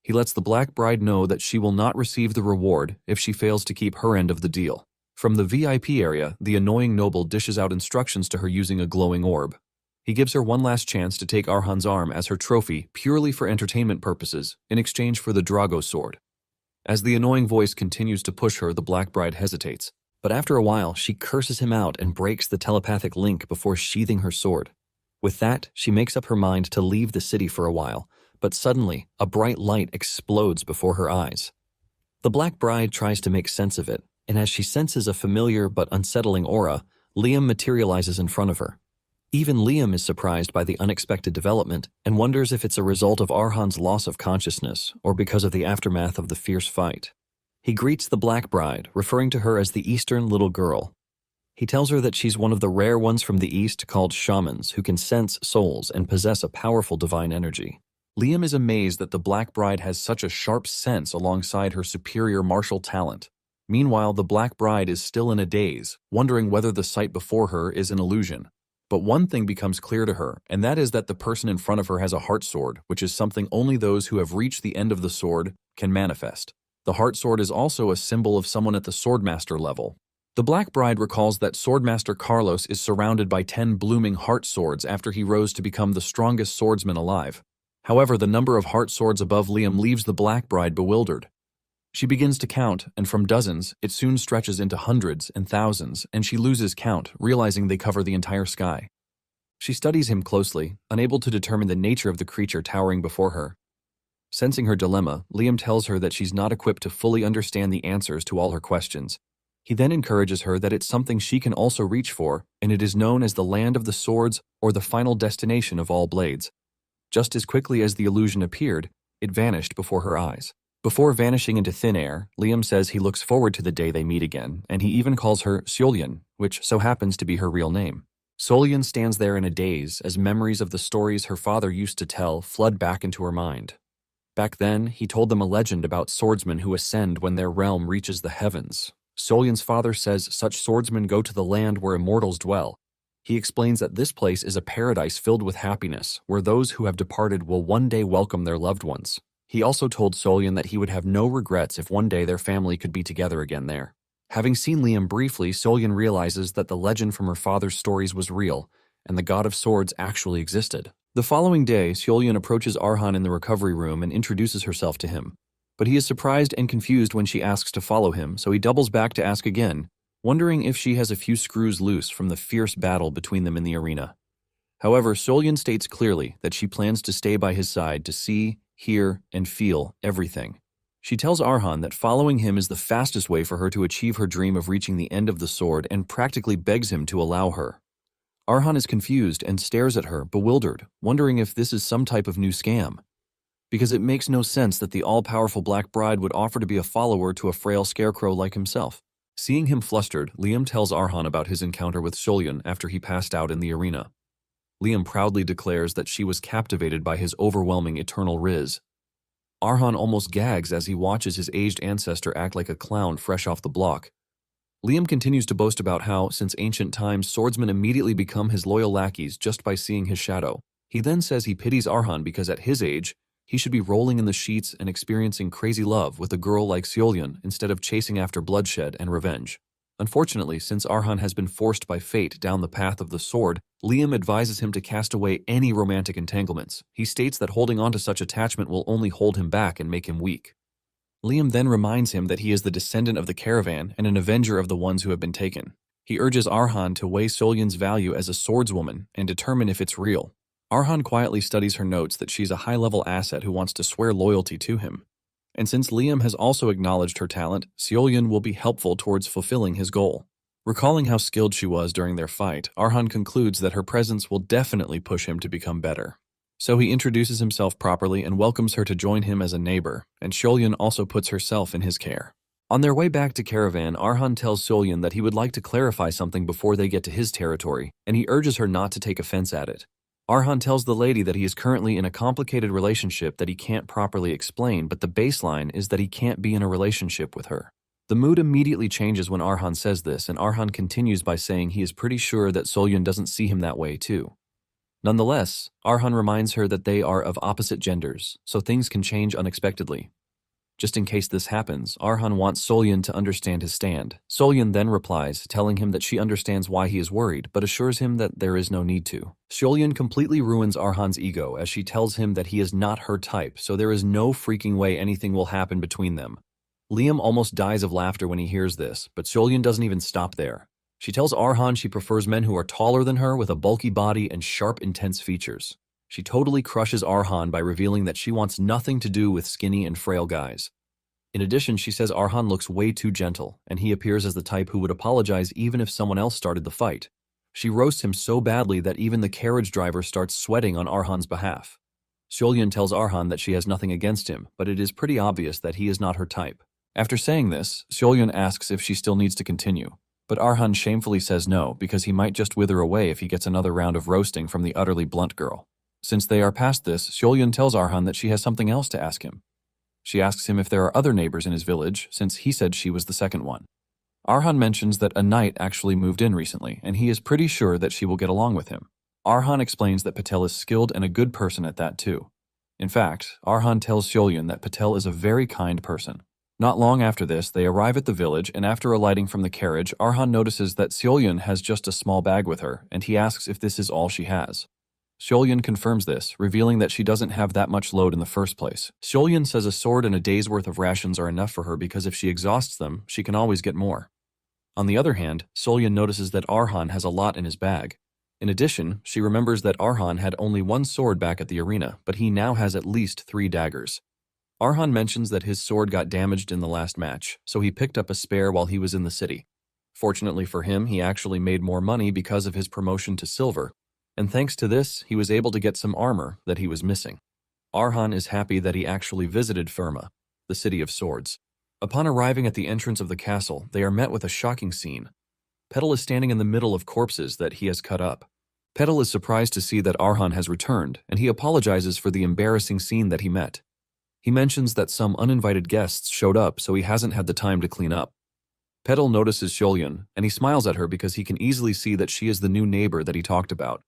[SPEAKER 1] He lets the Black Bride know that she will not receive the reward if she fails to keep her end of the deal. From the VIP area, the annoying noble dishes out instructions to her using a glowing orb. He gives her one last chance to take Arhan's arm as her trophy purely for entertainment purposes in exchange for the Drago sword. As the annoying voice continues to push her, the Black Bride hesitates. But after a while, she curses him out and breaks the telepathic link before sheathing her sword. With that, she makes up her mind to leave the city for a while, but suddenly, a bright light explodes before her eyes. The Black Bride tries to make sense of it, and as she senses a familiar but unsettling aura, Liam materializes in front of her. Even Liam is surprised by the unexpected development and wonders if it's a result of Arhan's loss of consciousness or because of the aftermath of the fierce fight. He greets the Black Bride, referring to her as the Eastern Little Girl. He tells her that she's one of the rare ones from the East called shamans who can sense souls and possess a powerful divine energy. Liam is amazed that the Black Bride has such a sharp sense alongside her superior martial talent. Meanwhile, the Black Bride is still in a daze, wondering whether the sight before her is an illusion. But one thing becomes clear to her, and that is that the person in front of her has a heart sword, which is something only those who have reached the end of the sword can manifest. The heart sword is also a symbol of someone at the Swordmaster level. The Black Bride recalls that Swordmaster Carlos is surrounded by 10 blooming heart swords after he rose to become the strongest swordsman alive. However, the number of heart swords above Liam leaves the Black Bride bewildered. She begins to count, and from dozens, it soon stretches into hundreds and thousands, and she loses count, realizing they cover the entire sky. She studies him closely, unable to determine the nature of the creature towering before her. Sensing her dilemma, Liam tells her that she's not equipped to fully understand the answers to all her questions. He then encourages her that it's something she can also reach for, and it is known as the Land of the Swords or the final destination of all blades. Just as quickly as the illusion appeared, it vanished before her eyes. Before vanishing into thin air, Liam says he looks forward to the day they meet again, and he even calls her Seolyeon, which so happens to be her real name. Seolyeon stands there in a daze as memories of the stories her father used to tell flood back into her mind. Back then, he told them a legend about swordsmen who ascend when their realm reaches the heavens. Seolyeon's father says such swordsmen go to the land where immortals dwell. He explains that this place is a paradise filled with happiness, where those who have departed will one day welcome their loved ones. He also told Seolyeon that he would have no regrets if one day their family could be together again there. Having seen Liam briefly, Seolyeon realizes that the legend from her father's stories was real, and the God of Swords actually existed. The following day, Seolyeon approaches Arhan in the recovery room and introduces herself to him. But he is surprised and confused when she asks to follow him, so he doubles back to ask again, wondering if she has a few screws loose from the fierce battle between them in the arena. However, Seolyeon states clearly that she plans to stay by his side to see, hear, and feel everything. She tells Arhan that following him is the fastest way for her to achieve her dream of reaching the end of the sword and practically begs him to allow her. Arhan is confused and stares at her, bewildered, wondering if this is some type of new scam. Because it makes no sense that the all-powerful Black Bride would offer to be a follower to a frail scarecrow like himself. Seeing him flustered, Liam tells Arhan about his encounter with Seolyeon after he passed out in the arena. Liam proudly declares that she was captivated by his overwhelming eternal riz. Arhan almost gags as he watches his aged ancestor act like a clown fresh off the block. Liam continues to boast about how, since ancient times, swordsmen immediately become his loyal lackeys just by seeing his shadow. He then says he pities Arhan because at his age, he should be rolling in the sheets and experiencing crazy love with a girl like Seolyeon instead of chasing after bloodshed and revenge. Unfortunately, since Arhan has been forced by fate down the path of the sword, Liam advises him to cast away any romantic entanglements. He states that holding on to such attachment will only hold him back and make him weak. Liam then reminds him that he is the descendant of the caravan and an avenger of the ones who have been taken. He urges Arhan to weigh Seolyeon's value as a swordswoman and determine if it's real. Arhan quietly studies her notes that she's a high-level asset who wants to swear loyalty to him. And since Liam has also acknowledged her talent, Seolyeon will be helpful towards fulfilling his goal. Recalling how skilled she was during their fight, Arhan concludes that her presence will definitely push him to become better. So he introduces himself properly and welcomes her to join him as a neighbor, and Seolyeon also puts herself in his care. On their way back to Caravan, Arhan tells Seolyeon that he would like to clarify something before they get to his territory, and he urges her not to take offense at it. Arhan tells the lady that he is currently in a complicated relationship that he can't properly explain, but the baseline is that he can't be in a relationship with her. The mood immediately changes when Arhan says this, and Arhan continues by saying he is pretty sure that Seolyeon doesn't see him that way too. Nonetheless, Arhan reminds her that they are of opposite genders, so things can change unexpectedly. Just in case this happens, Arhan wants Seolyeon to understand his stand. Seolyeon then replies, telling him that she understands why he is worried, but assures him that there is no need to. Seolyeon completely ruins Arhan's ego as she tells him that he is not her type, so there is no freaking way anything will happen between them. Liam almost dies of laughter when he hears this, but Seolyeon doesn't even stop there. She tells Arhan she prefers men who are taller than her with a bulky body and sharp, intense features. She totally crushes Arhan by revealing that she wants nothing to do with skinny and frail guys. In addition, she says Arhan looks way too gentle, and he appears as the type who would apologize even if someone else started the fight. She roasts him so badly that even the carriage driver starts sweating on Arhan's behalf. Seolyeon tells Arhan that she has nothing against him, but it is pretty obvious that he is not her type. After saying this, Seolyeon asks if she still needs to continue, but Arhan shamefully says no because he might just wither away if he gets another round of roasting from the utterly blunt girl. Since they are past this, Seolyeon tells Arhan that she has something else to ask him. She asks him if there are other neighbors in his village, since he said she was the second one. Arhan mentions that a knight actually moved in recently, and he is pretty sure that she will get along with him. Arhan explains that Patel is skilled and a good person at that too. In fact, Arhan tells Seolyeon that Patel is a very kind person. Not long after this, they arrive at the village, and after alighting from the carriage, Arhan notices that Seolyun has just a small bag with her, and he asks if this is all she has. Seolyun confirms this, revealing that she doesn't have that much load in the first place. Seolyun says a sword and a day's worth of rations are enough for her because if she exhausts them, she can always get more. On the other hand, Seolyun notices that Arhan has a lot in his bag. In addition, she remembers that Arhan had only one sword back at the arena, but he now has at least 3 daggers. Arhan mentions that his sword got damaged in the last match, so he picked up a spare while he was in the city. Fortunately for him, he actually made more money because of his promotion to silver, and thanks to this, he was able to get some armor that he was missing. Arhan is happy that he actually visited Firma, the city of swords. Upon arriving at the entrance of the castle, they are met with a shocking scene. Petal is standing in the middle of corpses that he has cut up. Petal is surprised to see that Arhan has returned, and he apologizes for the embarrassing scene that he met. He mentions that some uninvited guests showed up, so he hasn't had the time to clean up. Petal notices Seolyun, and he smiles at her because he can easily see that she is the new neighbor that he talked about.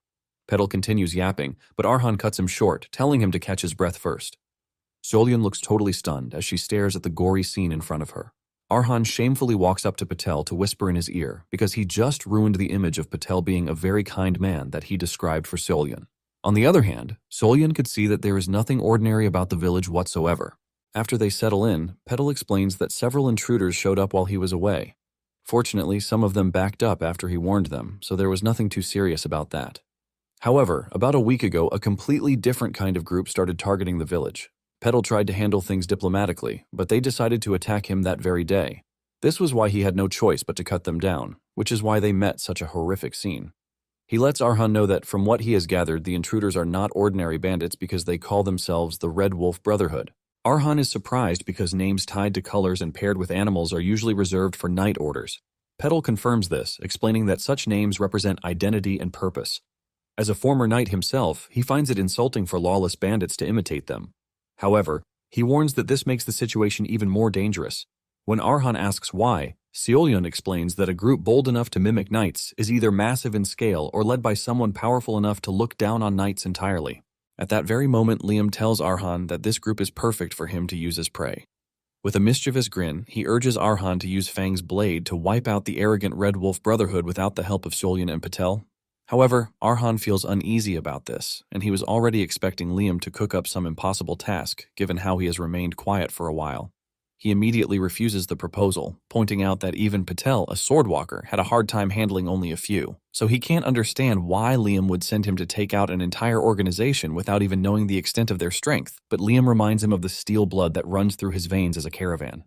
[SPEAKER 1] Petal continues yapping, but Arhan cuts him short, telling him to catch his breath first. Seolyun looks totally stunned as she stares at the gory scene in front of her. Arhan shamefully walks up to Patel to whisper in his ear because he just ruined the image of Patel being a very kind man that he described for Seolyun. On the other hand, Seolyun could see that there is nothing ordinary about the village whatsoever. After they settle in, Petal explains that several intruders showed up while he was away. Fortunately, some of them backed up after he warned them, so there was nothing too serious about that. However, about a week ago, a completely different kind of group started targeting the village. Petal tried to handle things diplomatically, but they decided to attack him that very day. This was why he had no choice but to cut them down, which is why they met such a horrific scene. He lets Arhan know that from what he has gathered, the intruders are not ordinary bandits because they call themselves the Red Wolf Brotherhood. Arhan is surprised because names tied to colors and paired with animals are usually reserved for knight orders. Petal confirms this, explaining that such names represent identity and purpose. As a former knight himself, he finds it insulting for lawless bandits to imitate them. However, he warns that this makes the situation even more dangerous. When Arhan asks why, Seolyun explains that a group bold enough to mimic knights is either massive in scale or led by someone powerful enough to look down on knights entirely. At that very moment, Liam tells Arhan that this group is perfect for him to use as prey. With a mischievous grin, he urges Arhan to use Fang's blade to wipe out the arrogant Red Wolf Brotherhood without the help of Seolyun and Patel. However, Arhan feels uneasy about this, and he was already expecting Liam to cook up some impossible task, given how he has remained quiet for a while. He immediately refuses the proposal, pointing out that even Patel, a swordwalker, had a hard time handling only a few, so he can't understand why Liam would send him to take out an entire organization without even knowing the extent of their strength, but Liam reminds him of the steel blood that runs through his veins as a caravan.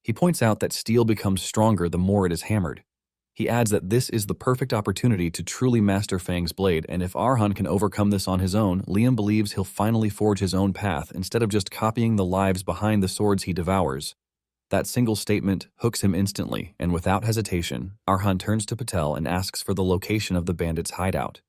[SPEAKER 1] He points out that steel becomes stronger the more it is hammered. He adds that this is the perfect opportunity to truly master Fang's blade, and if Arhan can overcome this on his own, Liam believes he'll finally forge his own path instead of just copying the lives behind the swords he devours. That single statement hooks him instantly, and without hesitation, Arhan turns to Patel and asks for the location of the bandits' hideout.